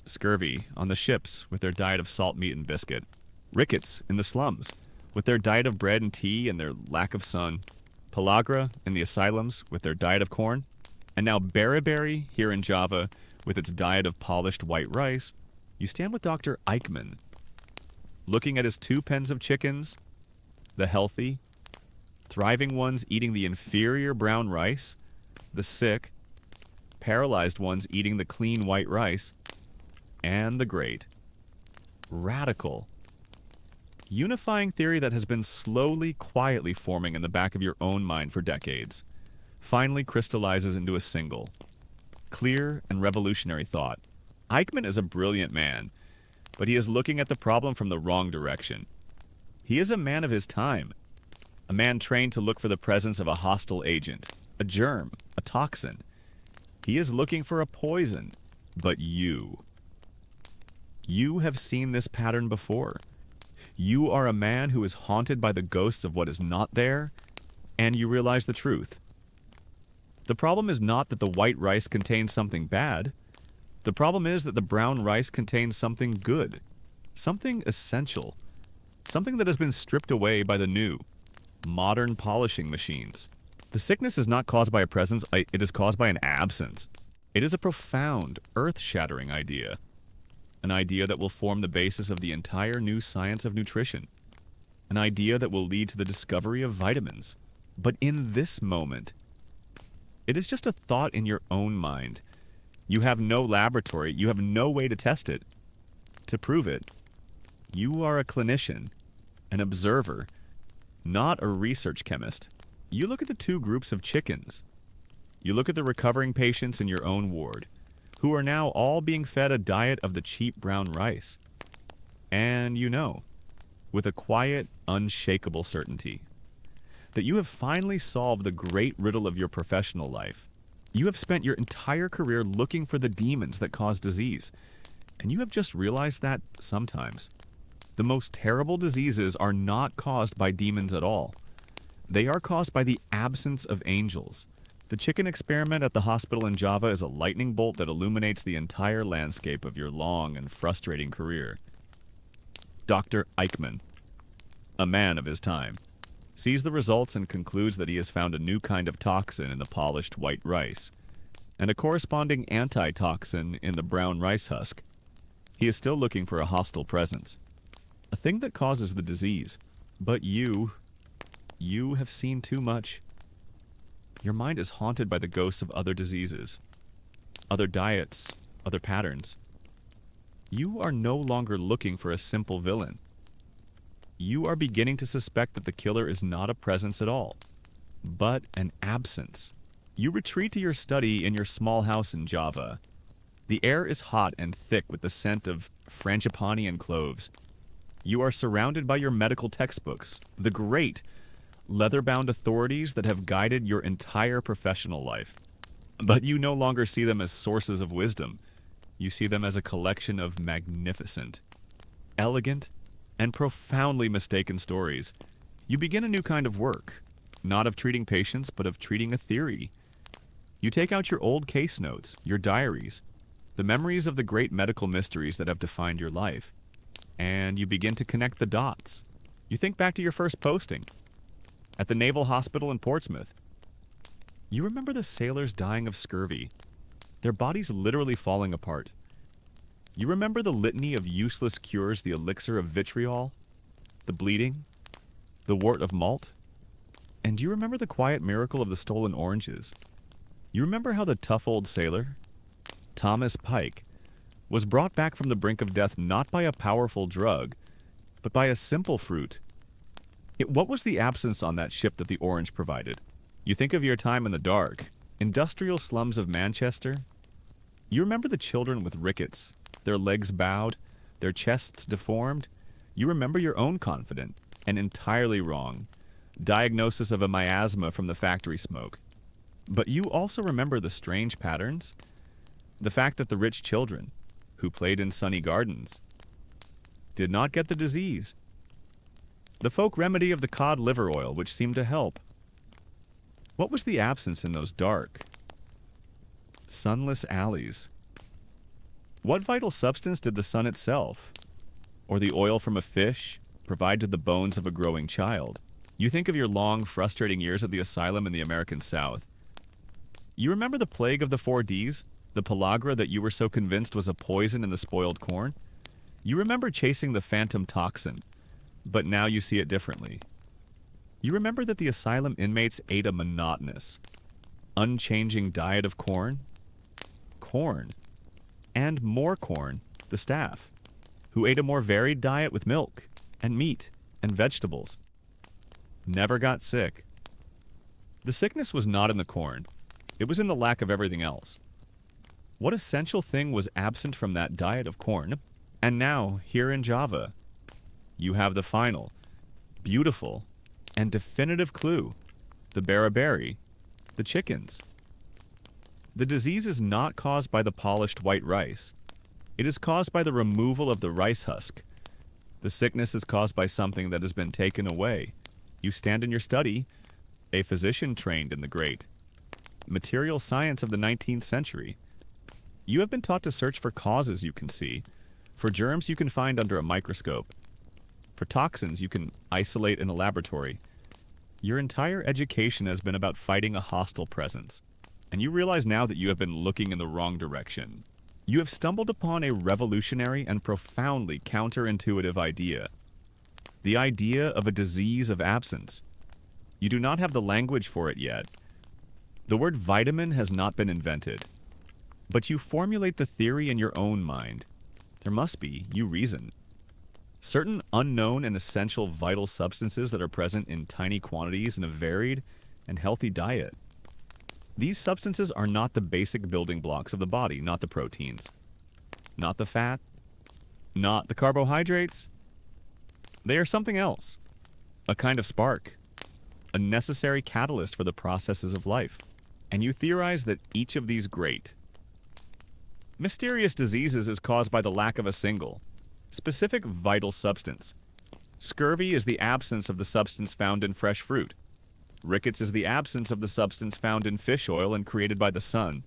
Scurvy on the ships with their diet of salt meat and biscuit. Rickets in the slums with their diet of bread and tea and their lack of sun. Pellagra in the asylums with their diet of corn. And now beriberi here in Java with its diet of polished white rice. You stand with Dr. Eichmann, looking at his 2 pens of chickens, the healthy, thriving ones eating the inferior brown rice, the sick, paralyzed ones eating the clean white rice, and the great, radical, unifying theory that has been slowly, quietly forming in the back of your own mind for decades, finally crystallizes into a single, clear and revolutionary thought. Eichmann is a brilliant man, but he is looking at the problem from the wrong direction. He is a man of his time, a man trained to look for the presence of a hostile agent, a germ, a toxin. He is looking for a poison, but you have seen this pattern before. You are a man who is haunted by the ghosts of what is not there, and you realize the truth. The problem is not that the white rice contains something bad. The problem is that the brown rice contains something good, something essential, something that has been stripped away by the new, modern polishing machines. The sickness is not caused by a presence, it is caused by an absence. It is a profound, earth-shattering idea. An idea that will form the basis of the entire new science of nutrition. An idea that will lead to the discovery of vitamins. But in this moment, it is just a thought in your own mind. You have no laboratory, you have no way to test it, to prove it. You are a clinician, an observer, not a research chemist. You look at the 2 groups of chickens. You look at the recovering patients in your own ward, who are now all being fed a diet of the cheap brown rice. And you know, with a quiet, unshakable certainty, that you have finally solved the great riddle of your professional life. You have spent your entire career looking for the demons that cause disease, and you have just realized that sometimes the most terrible diseases are not caused by demons at all. They are caused by the absence of angels, The chicken experiment at the hospital in Java is a lightning bolt that illuminates the entire landscape of your long and frustrating career. Dr. Eichmann, a man of his time, sees the results and concludes that he has found a new kind of toxin in the polished white rice, and a corresponding antitoxin in the brown rice husk. He is still looking for a hostile presence, a thing that causes the disease. But you have seen too much. Your mind is haunted by the ghosts of other diseases, other diets, other patterns. You are no longer looking for a simple villain. You are beginning to suspect that the killer is not a presence at all, but an absence. You retreat to your study in your small house in Java. The air is hot and thick with the scent of frangipani and cloves. You are surrounded by your medical textbooks, the great, leather-bound authorities that have guided your entire professional life. But you no longer see them as sources of wisdom. You see them as a collection of magnificent, elegant, and profoundly mistaken stories. You begin a new kind of work, not of treating patients, but of treating a theory. You take out your old case notes, your diaries, the memories of the great medical mysteries that have defined your life, and you begin to connect the dots. You think back to your first posting at the Naval Hospital in Portsmouth. You remember the sailors dying of scurvy, their bodies literally falling apart. You remember the litany of useless cures, the elixir of vitriol, the bleeding, the wort of malt? And do you remember the quiet miracle of the stolen oranges? You remember how the tough old sailor, Thomas Pike, was brought back from the brink of death not by a powerful drug, but by a simple fruit? What was the absence on that ship that the orange provided? You think of your time in the dark, industrial slums of Manchester. You remember the children with rickets, their legs bowed, their chests deformed. You remember your own confident and entirely wrong diagnosis of a miasma from the factory smoke. But you also remember the strange patterns, the fact that the rich children, who played in sunny gardens, did not get the disease, the folk remedy of the cod liver oil which seemed to help. What was the absence in those dark, sunless alleys? What vital substance did the sun itself, or the oil from a fish, provide to the bones of a growing child? You think of your long, frustrating years at the asylum in the American South. You remember the plague of the 4Ds, the pellagra that you were so convinced was a poison in the spoiled corn? You remember chasing the phantom toxin, but now you see it differently. You remember that the asylum inmates ate a monotonous, unchanging diet of corn, and more corn, the staff, who ate a more varied diet with milk and meat and vegetables. Never got sick. The sickness was not in the corn. It was in the lack of everything else. What essential thing was absent from that diet of corn? And now, here in Java, you have the final, beautiful, and definitive clue: the beriberi, the chickens. The disease is not caused by the polished white rice. It is caused by the removal of the rice husk. The sickness is caused by something that has been taken away. You stand in your study, a physician trained in the great material science of the 19th century. You have been taught to search for causes you can see, for germs you can find under a microscope, for toxins you can isolate in a laboratory. Your entire education has been about fighting a hostile presence, and you realize now that you have been looking in the wrong direction. You have stumbled upon a revolutionary and profoundly counterintuitive idea. The idea of a disease of absence. You do not have the language for it yet. The word vitamin has not been invented. But you formulate the theory in your own mind. There must be, you reason. Certain unknown and essential vital substances that are present in tiny quantities in a varied and healthy diet. These substances are not the basic building blocks of the body, not the proteins, not the fat, not the carbohydrates. They are something else, a kind of spark, a necessary catalyst for the processes of life. And you theorize that each of these great, mysterious diseases is caused by the lack of a single, specific vital substance. Scurvy is the absence of the substance found in fresh fruit. Rickets is the absence of the substance found in fish oil and created by the sun.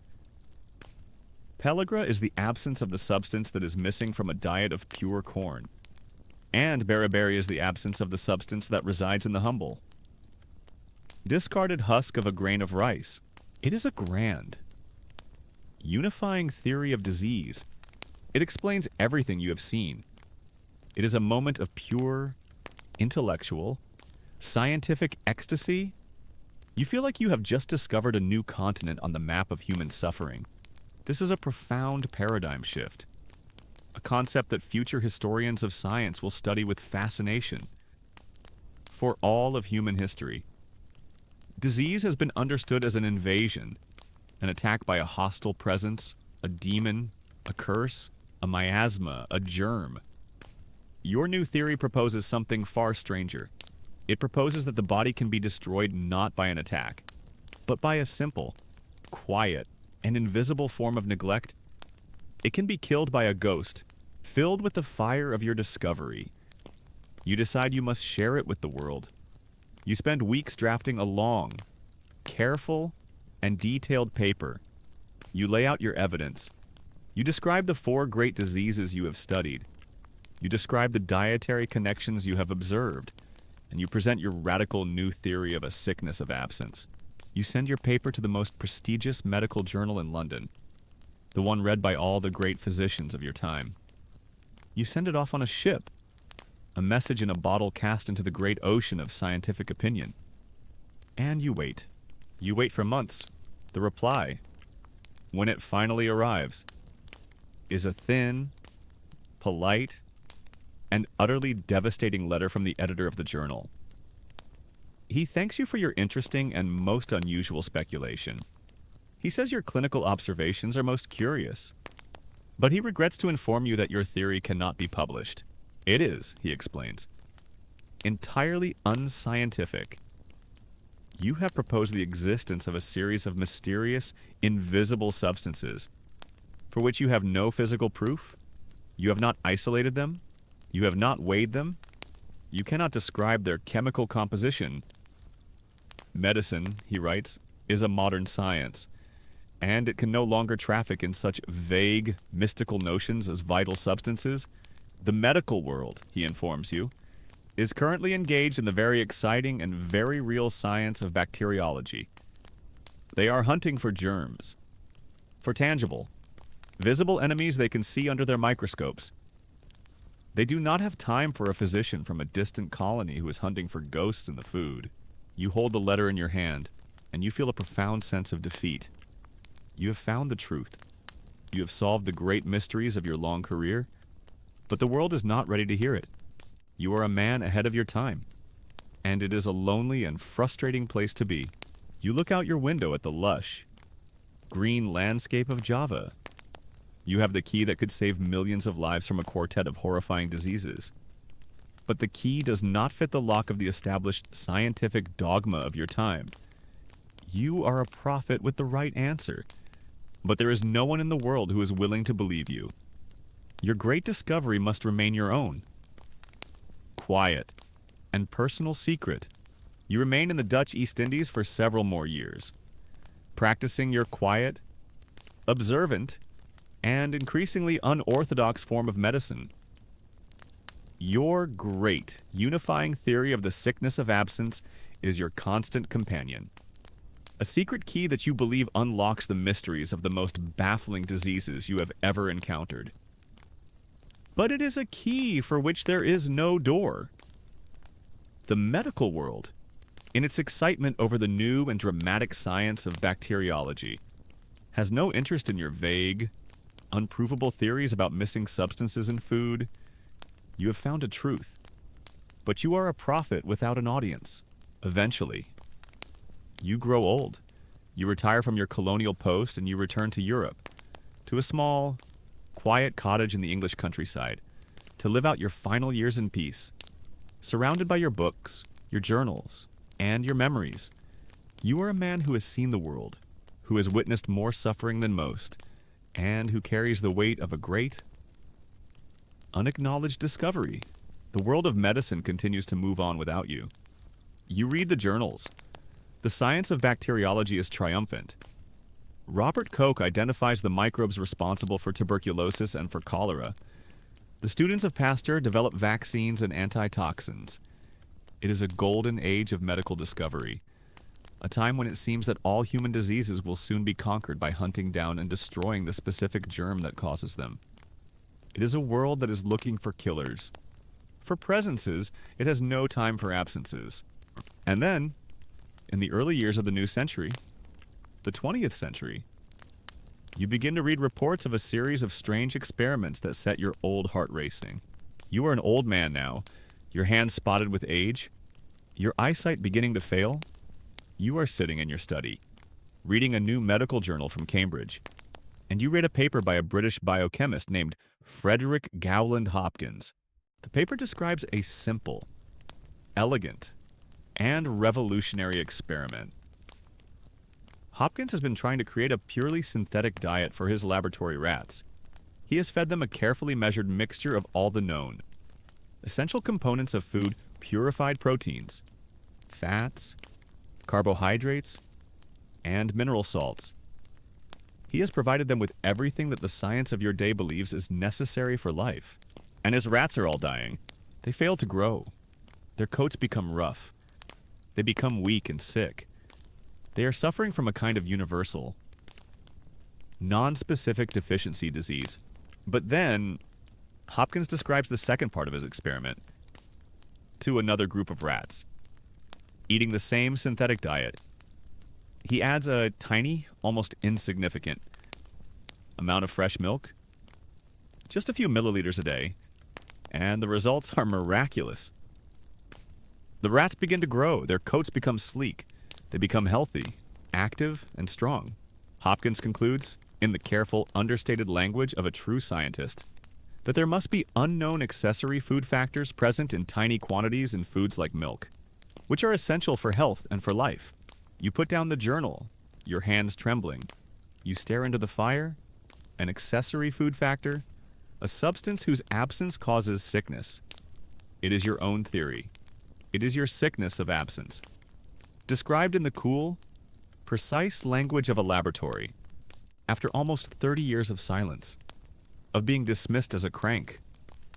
Pellagra is the absence of the substance that is missing from a diet of pure corn. And beriberi is the absence of the substance that resides in the humble. Discarded husk of a grain of rice. It is a grand, unifying theory of disease. It explains everything you have seen. It is a moment of pure, intellectual, scientific ecstasy. You feel like you have just discovered a new continent on the map of human suffering. This is a profound paradigm shift, a concept that future historians of science will study with fascination. For all of human history, disease has been understood as an invasion, an attack by a hostile presence, a demon, a curse, a miasma, a germ. Your new theory proposes something far stranger. It proposes that the body can be destroyed not by an attack, but by a simple, quiet, and invisible form of neglect. It can be killed by a ghost, filled with the fire of your discovery. You decide you must share it with the world. You spend weeks drafting a long, careful, and detailed paper. You lay out your evidence. You describe the 4 great diseases you have studied. You describe the dietary connections you have observed, and you present your radical new theory of a sickness of absence. You send your paper to the most prestigious medical journal in London, the one read by all the great physicians of your time. You send it off on a ship, a message in a bottle cast into the great ocean of scientific opinion. And you wait. You wait for months. The reply, when it finally arrives, is a thin, polite, and utterly devastating letter from the editor of the journal. He thanks you for your interesting and most unusual speculation. He says your clinical observations are most curious, but he regrets to inform you that your theory cannot be published. It is, he explains, entirely unscientific. You have proposed the existence of a series of mysterious, invisible substances, for which you have no physical proof. You have not isolated them. You have not weighed them. You cannot describe their chemical composition. Medicine, he writes, is a modern science, and it can no longer traffic in such vague, mystical notions as vital substances. The medical world, he informs you, is currently engaged in the very exciting and very real science of bacteriology. They are hunting for germs, for tangible, visible enemies they can see under their microscopes. They do not have time for a physician from a distant colony who is hunting for ghosts in the food. You hold the letter in your hand, and you feel a profound sense of defeat. You have found the truth. You have solved the great mysteries of your long career, but the world is not ready to hear it. You are a man ahead of your time, and it is a lonely and frustrating place to be. You look out your window at the lush, green landscape of Java. You have the key that could save millions of lives from a quartet of horrifying diseases. But the key does not fit the lock of the established scientific dogma of your time. You are a prophet with the right answer, but there is no one in the world who is willing to believe you. Your great discovery must remain your own. Quiet and personal secret. You remain in the Dutch East Indies for several more years, practicing your quiet, observant, and increasingly unorthodox form of medicine. Your great, unifying theory of the sickness of absence is your constant companion. A secret key that you believe unlocks the mysteries of the most baffling diseases you have ever encountered. But it is a key for which there is no door. The medical world, in its excitement over the new and dramatic science of bacteriology, has no interest in your vague, unprovable theories about missing substances in food. You have found a truth, but you are a prophet without an audience. Eventually, you grow old. You retire from your colonial post and you return to Europe, to a small, quiet cottage in the English countryside, to live out your final years in peace, surrounded by your books, your journals, and your memories. You are a man who has seen the world, who has witnessed more suffering than most, and who carries the weight of a great, unacknowledged discovery. The world of medicine continues to move on without you. You read the journals, The science of bacteriology is triumphant. Robert Koch identifies the microbes responsible for tuberculosis and for cholera. The students of Pasteur develop vaccines and antitoxins. It is a golden age of medical discovery, a time when it seems that all human diseases will soon be conquered by hunting down and destroying the specific germ that causes them. It is a world that is looking for killers. For presences, it has no time for absences. And then, in the early years of the new century, the 20th century, you begin to read reports of a series of strange experiments that set your old heart racing. You are an old man now, your hands spotted with age, your eyesight beginning to fail. You are sitting in your study, reading a new medical journal from Cambridge, and you read a paper by a British biochemist named Frederick Gowland Hopkins. The paper describes a simple, elegant, and revolutionary experiment. Hopkins has been trying to create a purely synthetic diet for his laboratory rats. He has fed them a carefully measured mixture of all the known essential components of food: purified proteins, fats, carbohydrates, and mineral salts. He has provided them with everything that the science of your day believes is necessary for life. And his rats are all dying. They fail to grow. Their coats become rough. They become weak and sick. They are suffering from a kind of universal, non-specific deficiency disease. But then, Hopkins describes the second part of his experiment to another group of rats, eating the same synthetic diet. He adds a tiny, almost insignificant amount of fresh milk, just a few milliliters a day, and the results are miraculous. The rats begin to grow, their coats become sleek, they become healthy, active, and strong. Hopkins concludes, in the careful, understated language of a true scientist, that there must be unknown accessory food factors present in tiny quantities in foods like milk, which are essential for health and for life. You put down the journal, your hands trembling. You stare into the fire, an accessory food factor, a substance whose absence causes sickness. It is your own theory. It is your sickness of absence. Described in the cool, precise language of a laboratory, after almost 30 years of silence, of being dismissed as a crank,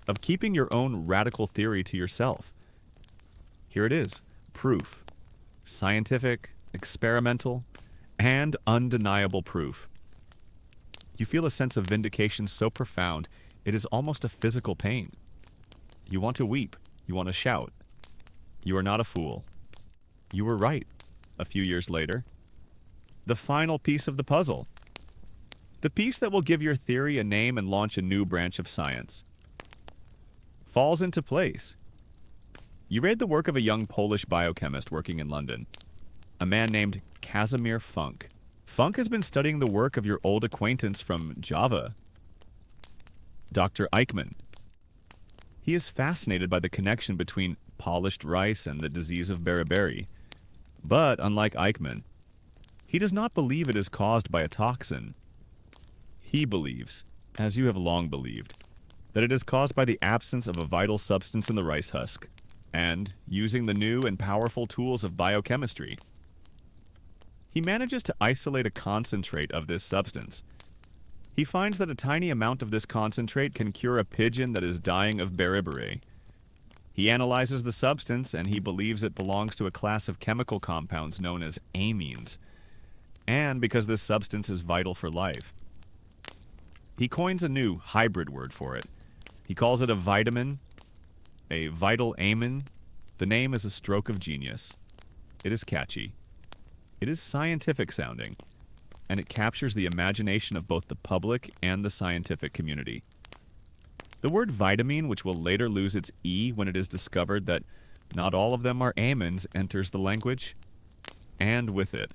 of keeping your own radical theory to yourself. Here it is, proof. Scientific, experimental, and undeniable proof. You feel a sense of vindication so profound, it is almost a physical pain. You want to weep. You want to shout. You are not a fool. You were right, a few years later. The final piece of the puzzle. The piece that will give your theory a name and launch a new branch of science. Falls into place. You read the work of a young Polish biochemist working in London, a man named Casimir Funk. Funk has been studying the work of your old acquaintance from Java, Dr. Eichmann. He is fascinated by the connection between polished rice and the disease of beriberi. But, unlike Eichmann, he does not believe it is caused by a toxin. He believes, as you have long believed, that it is caused by the absence of a vital substance in the rice husk, and, using the new and powerful tools of biochemistry, he manages to isolate a concentrate of this substance. He finds that a tiny amount of this concentrate can cure a pigeon that is dying of beriberi. He analyzes the substance, and he believes it belongs to a class of chemical compounds known as amines, and because this substance is vital for life. He coins a new hybrid word for it. He calls it a vitamin, a vital amine. The name is a stroke of genius. It is catchy. It is scientific sounding, and it captures the imagination of both the public and the scientific community. The word vitamine, which will later lose its E when it is discovered that not all of them are amines, enters the language, and with it,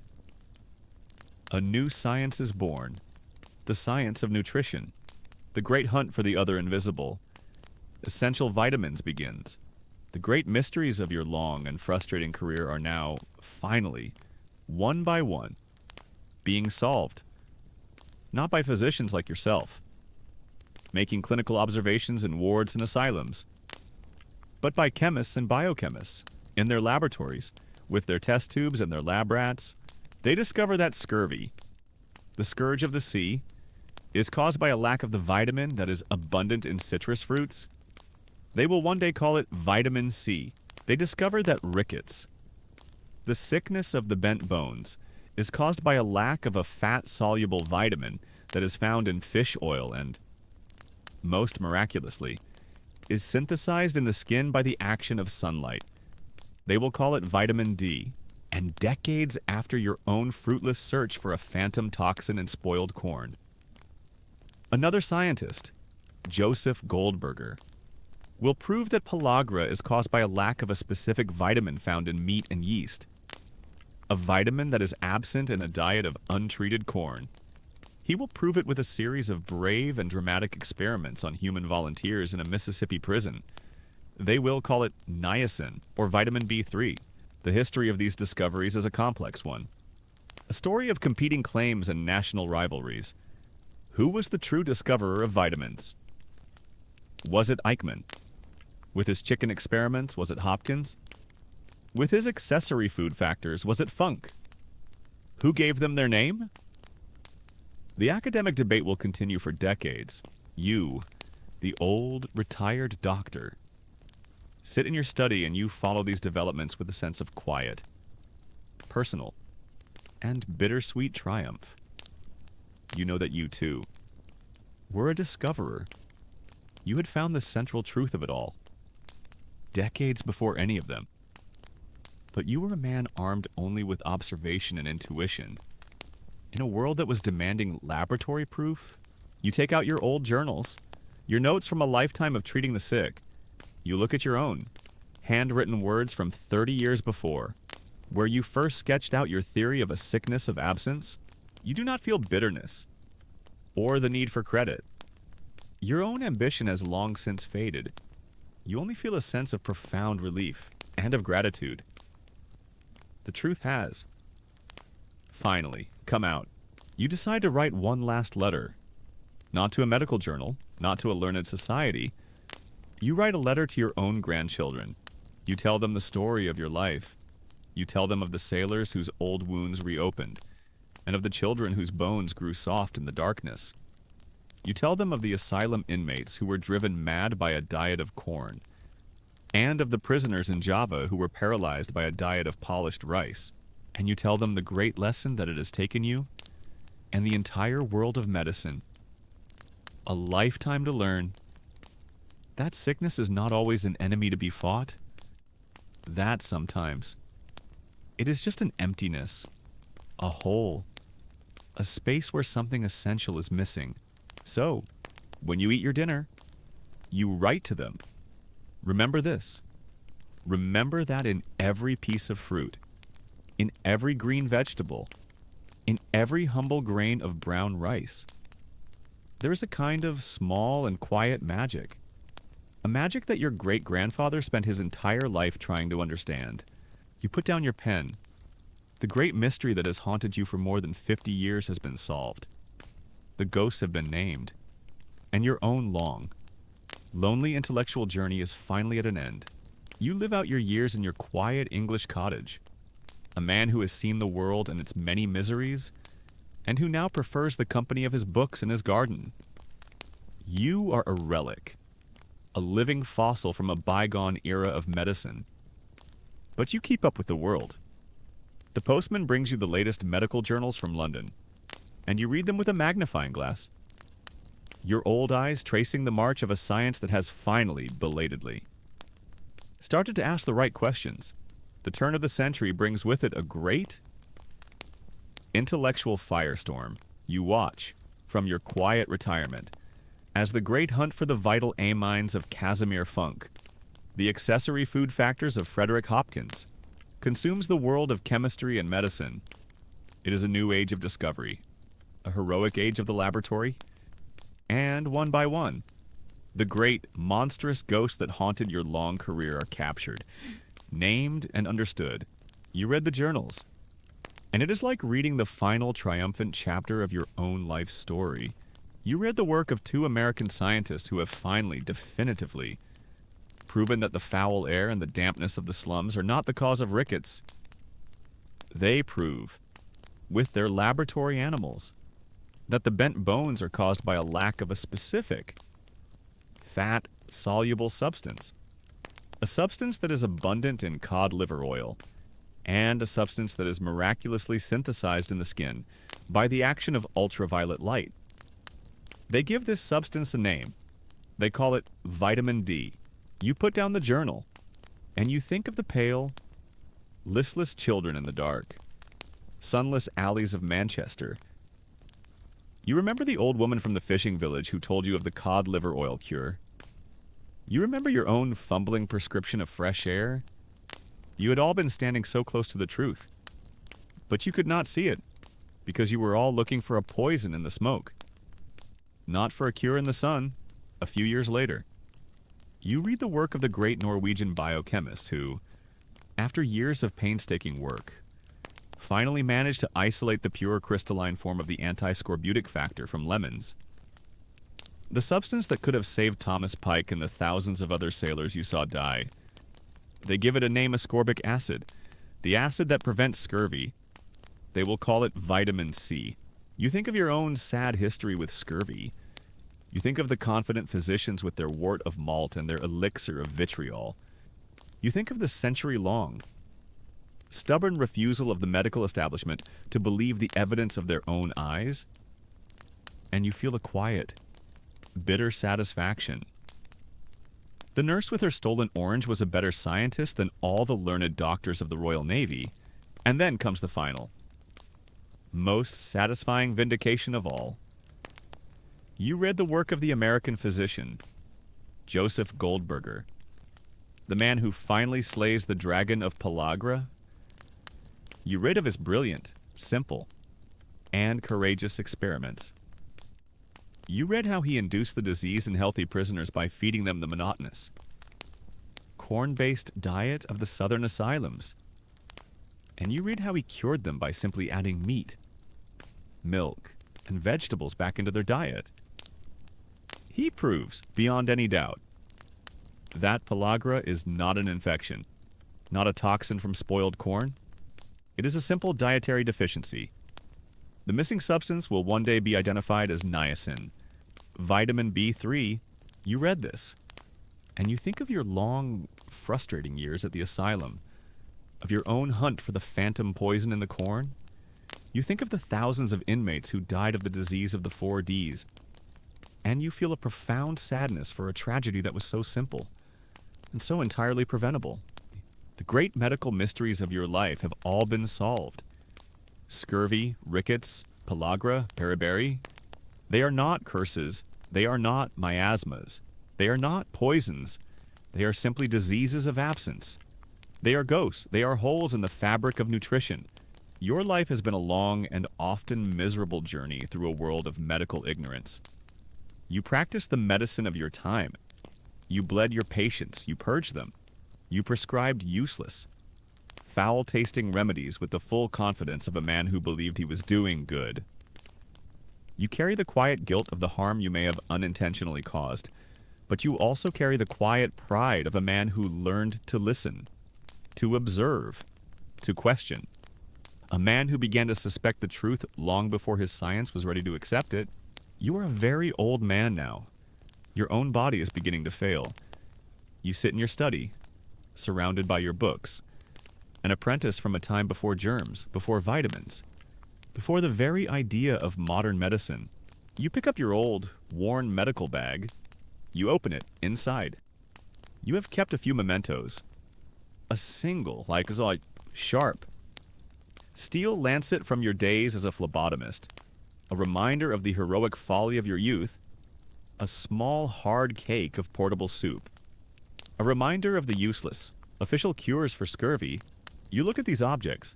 a new science is born, the science of nutrition. The great hunt for the other invisible, essential vitamins begins. The great mysteries of your long and frustrating career are now, finally, one by one, being solved. Not by physicians like yourself, making clinical observations in wards and asylums, but by chemists and biochemists in their laboratories, With their test tubes and their lab rats, they discover that scurvy, the scourge of the sea, is caused by a lack of the vitamin that is abundant in citrus fruits. They will one day call it vitamin C. They discover that rickets, the sickness of the bent bones, is caused by a lack of a fat-soluble vitamin that is found in fish oil and, most miraculously, is synthesized in the skin by the action of sunlight. They will call it vitamin D. And decades after your own fruitless search for a phantom toxin in spoiled corn, another scientist, Joseph Goldberger, will prove that pellagra is caused by a lack of a specific vitamin found in meat and yeast, a vitamin that is absent in a diet of untreated corn. He will prove it with a series of brave and dramatic experiments on human volunteers in a Mississippi prison. They will call it niacin or vitamin B3. The history of these discoveries is a complex one. A story of competing claims and national rivalries. Who was the true discoverer of vitamins? Was it Eichmann? With his chicken experiments, was it Hopkins? With his accessory food factors, was it Funk? Who gave them their name? The academic debate will continue for decades. You, the old, retired doctor, sit in your study and you follow these developments with a sense of quiet, personal, and bittersweet triumph. You know that you, too, were a discoverer. You had found the central truth of it all, decades before any of them. But you were a man armed only with observation and intuition. In a world that was demanding laboratory proof, you take out your old journals, your notes from a lifetime of treating the sick. You look at your own, handwritten words from 30 years before, where you first sketched out your theory of a sickness of absence. You do not feel bitterness or the need for credit. Your own ambition has long since faded. You only feel a sense of profound relief and of gratitude. The truth has, finally, come out. You decide to write one last letter, not to a medical journal, not to a learned society. You write a letter to your own grandchildren. You tell them the story of your life. You tell them of the sailors whose old wounds reopened, and of the children whose bones grew soft in the darkness. You tell them of the asylum inmates who were driven mad by a diet of corn, and of the prisoners in Java who were paralyzed by a diet of polished rice. And you tell them the great lesson that it has taken you and the entire world of medicine, a lifetime to learn that sickness is not always an enemy to be fought. That sometimes it is just an emptiness, a hole, a space where something essential is missing. So, when you eat your dinner, you write to them. Remember this. Remember that in every piece of fruit, in every green vegetable, in every humble grain of brown rice, there is a kind of small and quiet magic. A magic that your great-grandfather spent his entire life trying to understand. You put down your pen. The great mystery that has haunted you for more than 50 years has been solved. The ghosts have been named. And your own long, lonely intellectual journey is finally at an end. You live out your years in your quiet English cottage. A man who has seen the world and its many miseries, and who now prefers the company of his books and his garden. You are a relic, a living fossil from a bygone era of medicine. But you keep up with the world. The postman brings you the latest medical journals from London, and you read them with a magnifying glass. Your old eyes tracing the march of a science that has finally, belatedly, started to ask the right questions. The turn of the century brings with it a great intellectual firestorm. You watch, from your quiet retirement, as the great hunt for the vital amines of Casimir Funk, the accessory food factors of Frederick Hopkins, consumes the world of chemistry and medicine. It is a new age of discovery, a heroic age of the laboratory, and one by one, the great, monstrous ghosts that haunted your long career are captured, named and understood. You read the journals, and it is like reading the final triumphant chapter of your own life story. You read the work of two American scientists who have finally, definitively, proven that the foul air and the dampness of the slums are not the cause of rickets. They prove, with their laboratory animals, that the bent bones are caused by a lack of a specific fat-soluble substance, a substance that is abundant in cod liver oil, and a substance that is miraculously synthesized in the skin by the action of ultraviolet light. They give this substance a name. They call it vitamin D. You put down the journal, and you think of the pale, listless children in the dark, sunless alleys of Manchester. You remember the old woman from the fishing village who told you of the cod liver oil cure? You remember your own fumbling prescription of fresh air? You had all been standing so close to the truth, but you could not see it because you were all looking for a poison in the smoke, not for a cure in the sun. A few years later, you read the work of the great Norwegian biochemist who, after years of painstaking work, finally managed to isolate the pure crystalline form of the anti-scorbutic factor from lemons. The substance that could have saved Thomas Pike and the thousands of other sailors you saw die. They give it a name, ascorbic acid, the acid that prevents scurvy. They will call it vitamin C. You think of your own sad history with scurvy. You think of the confident physicians with their wort of malt and their elixir of vitriol. You think of the century-long, stubborn refusal of the medical establishment to believe the evidence of their own eyes, and you feel a quiet, bitter satisfaction. The nurse with her stolen orange was a better scientist than all the learned doctors of the Royal Navy. And then comes the final, most satisfying vindication of all. You read the work of the American physician, Joseph Goldberger, the man who finally slays the dragon of Pellagra. You read of his brilliant, simple, and courageous experiments. You read how he induced the disease in healthy prisoners by feeding them the monotonous, corn-based diet of the southern asylums. And you read how he cured them by simply adding meat, milk, and vegetables back into their diet. He proves, beyond any doubt, that pellagra is not an infection, not a toxin from spoiled corn. It is a simple dietary deficiency. The missing substance will one day be identified as niacin. Vitamin B3, you read this, and you think of your long, frustrating years at the asylum, of your own hunt for the phantom poison in the corn. You think of the thousands of inmates who died of the disease of the 4Ds, and you feel a profound sadness for a tragedy that was so simple and so entirely preventable. The great medical mysteries of your life have all been solved. Scurvy, rickets, pellagra, beriberi, they are not curses. They are not miasmas. They are not poisons. They are simply diseases of absence. They are ghosts. They are holes in the fabric of nutrition. Your life has been a long and often miserable journey through a world of medical ignorance. You practiced the medicine of your time. You bled your patients. You purged them. You prescribed useless, foul-tasting remedies with the full confidence of a man who believed he was doing good. You carry the quiet guilt of the harm you may have unintentionally caused, but you also carry the quiet pride of a man who learned to listen, to observe, to question. A man who began to suspect the truth long before his science was ready to accept it. You are a very old man now. Your own body is beginning to fail. You sit in your study, surrounded by your books, an apprentice from a time before germs, before vitamins, before the very idea of modern medicine. You pick up your old, worn medical bag. You open it inside. You have kept a few mementos. A single, sharp steel lancet from your days as a phlebotomist, a reminder of the heroic folly of your youth, a small hard cake of portable soup, a reminder of the useless, official cures for scurvy. You look at these objects.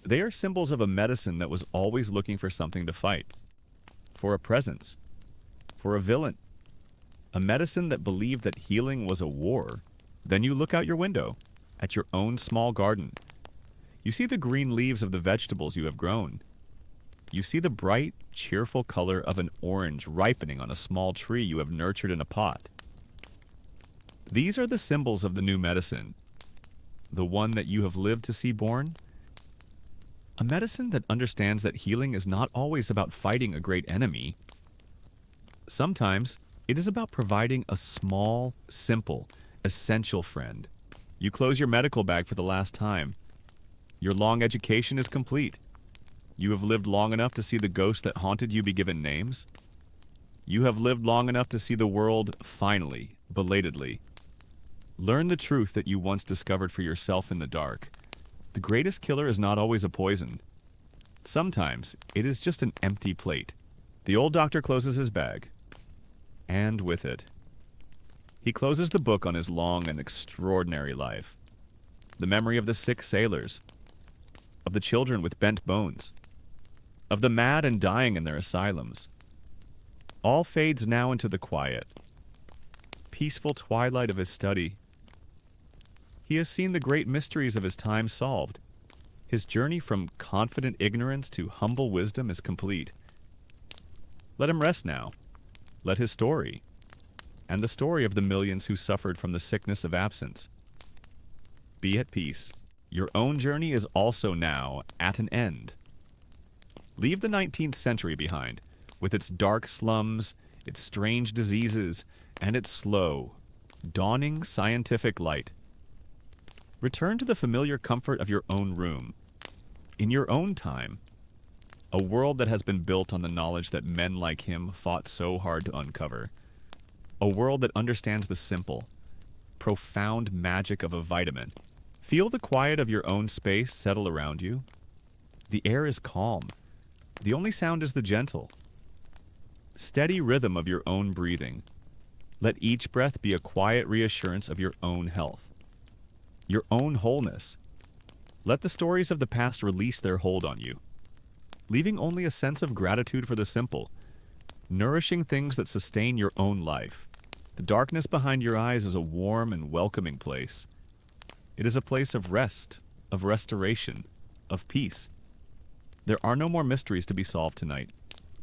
They are symbols of a medicine that was always looking for something to fight, for a presence, for a villain, a medicine that believed that healing was a war. Then you look out your window, at your own small garden. You see the green leaves of the vegetables you have grown. You see the bright, cheerful color of an orange ripening on a small tree you have nurtured in a pot. These are the symbols of the new medicine, the one that you have lived to see born, A medicine that understands that healing is not always about fighting a great enemy. Sometimes it is about providing a small, simple, essential friend. You close your medical bag for the last time. Your long education is complete. You have lived long enough to see the ghosts that haunted you be given names. You have lived long enough to see the world finally, belatedly. Learn the truth that you once discovered for yourself in the dark. The greatest killer is not always a poison. Sometimes it is just an empty plate. The old doctor closes his bag. And with it, he closes the book on his long and extraordinary life. The memory of the sick sailors, of the children with bent bones, of the mad and dying in their asylums. All fades now into the quiet, peaceful twilight of his study. He has seen the great mysteries of his time solved. His journey from confident ignorance to humble wisdom is complete. Let him rest now. Let his story, and the story of the millions who suffered from the sickness of absence, be at peace. Your own journey is also now at an end. Leave the 19th century behind, with its dark slums, its strange diseases, and its slow, dawning scientific light. Return to the familiar comfort of your own room, in your own time, a world that has been built on the knowledge that men like him fought so hard to uncover. A world that understands the simple, profound magic of a vitamin. Feel the quiet of your own space settle around you. The air is calm. The only sound is the gentle, steady rhythm of your own breathing. Let each breath be a quiet reassurance of your own health, your own wholeness. Let the stories of the past release their hold on you, leaving only a sense of gratitude for the simple, nourishing things that sustain your own life. The darkness behind your eyes is a warm and welcoming place. It is a place of rest, of restoration, of peace. There are no more mysteries to be solved tonight.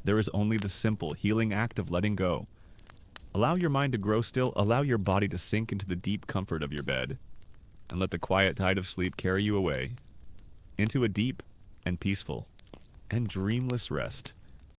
There is only the simple, healing act of letting go. Allow your mind to grow still, allow your body to sink into the deep comfort of your bed, and let the quiet tide of sleep carry you away into a deep and peaceful and dreamless rest.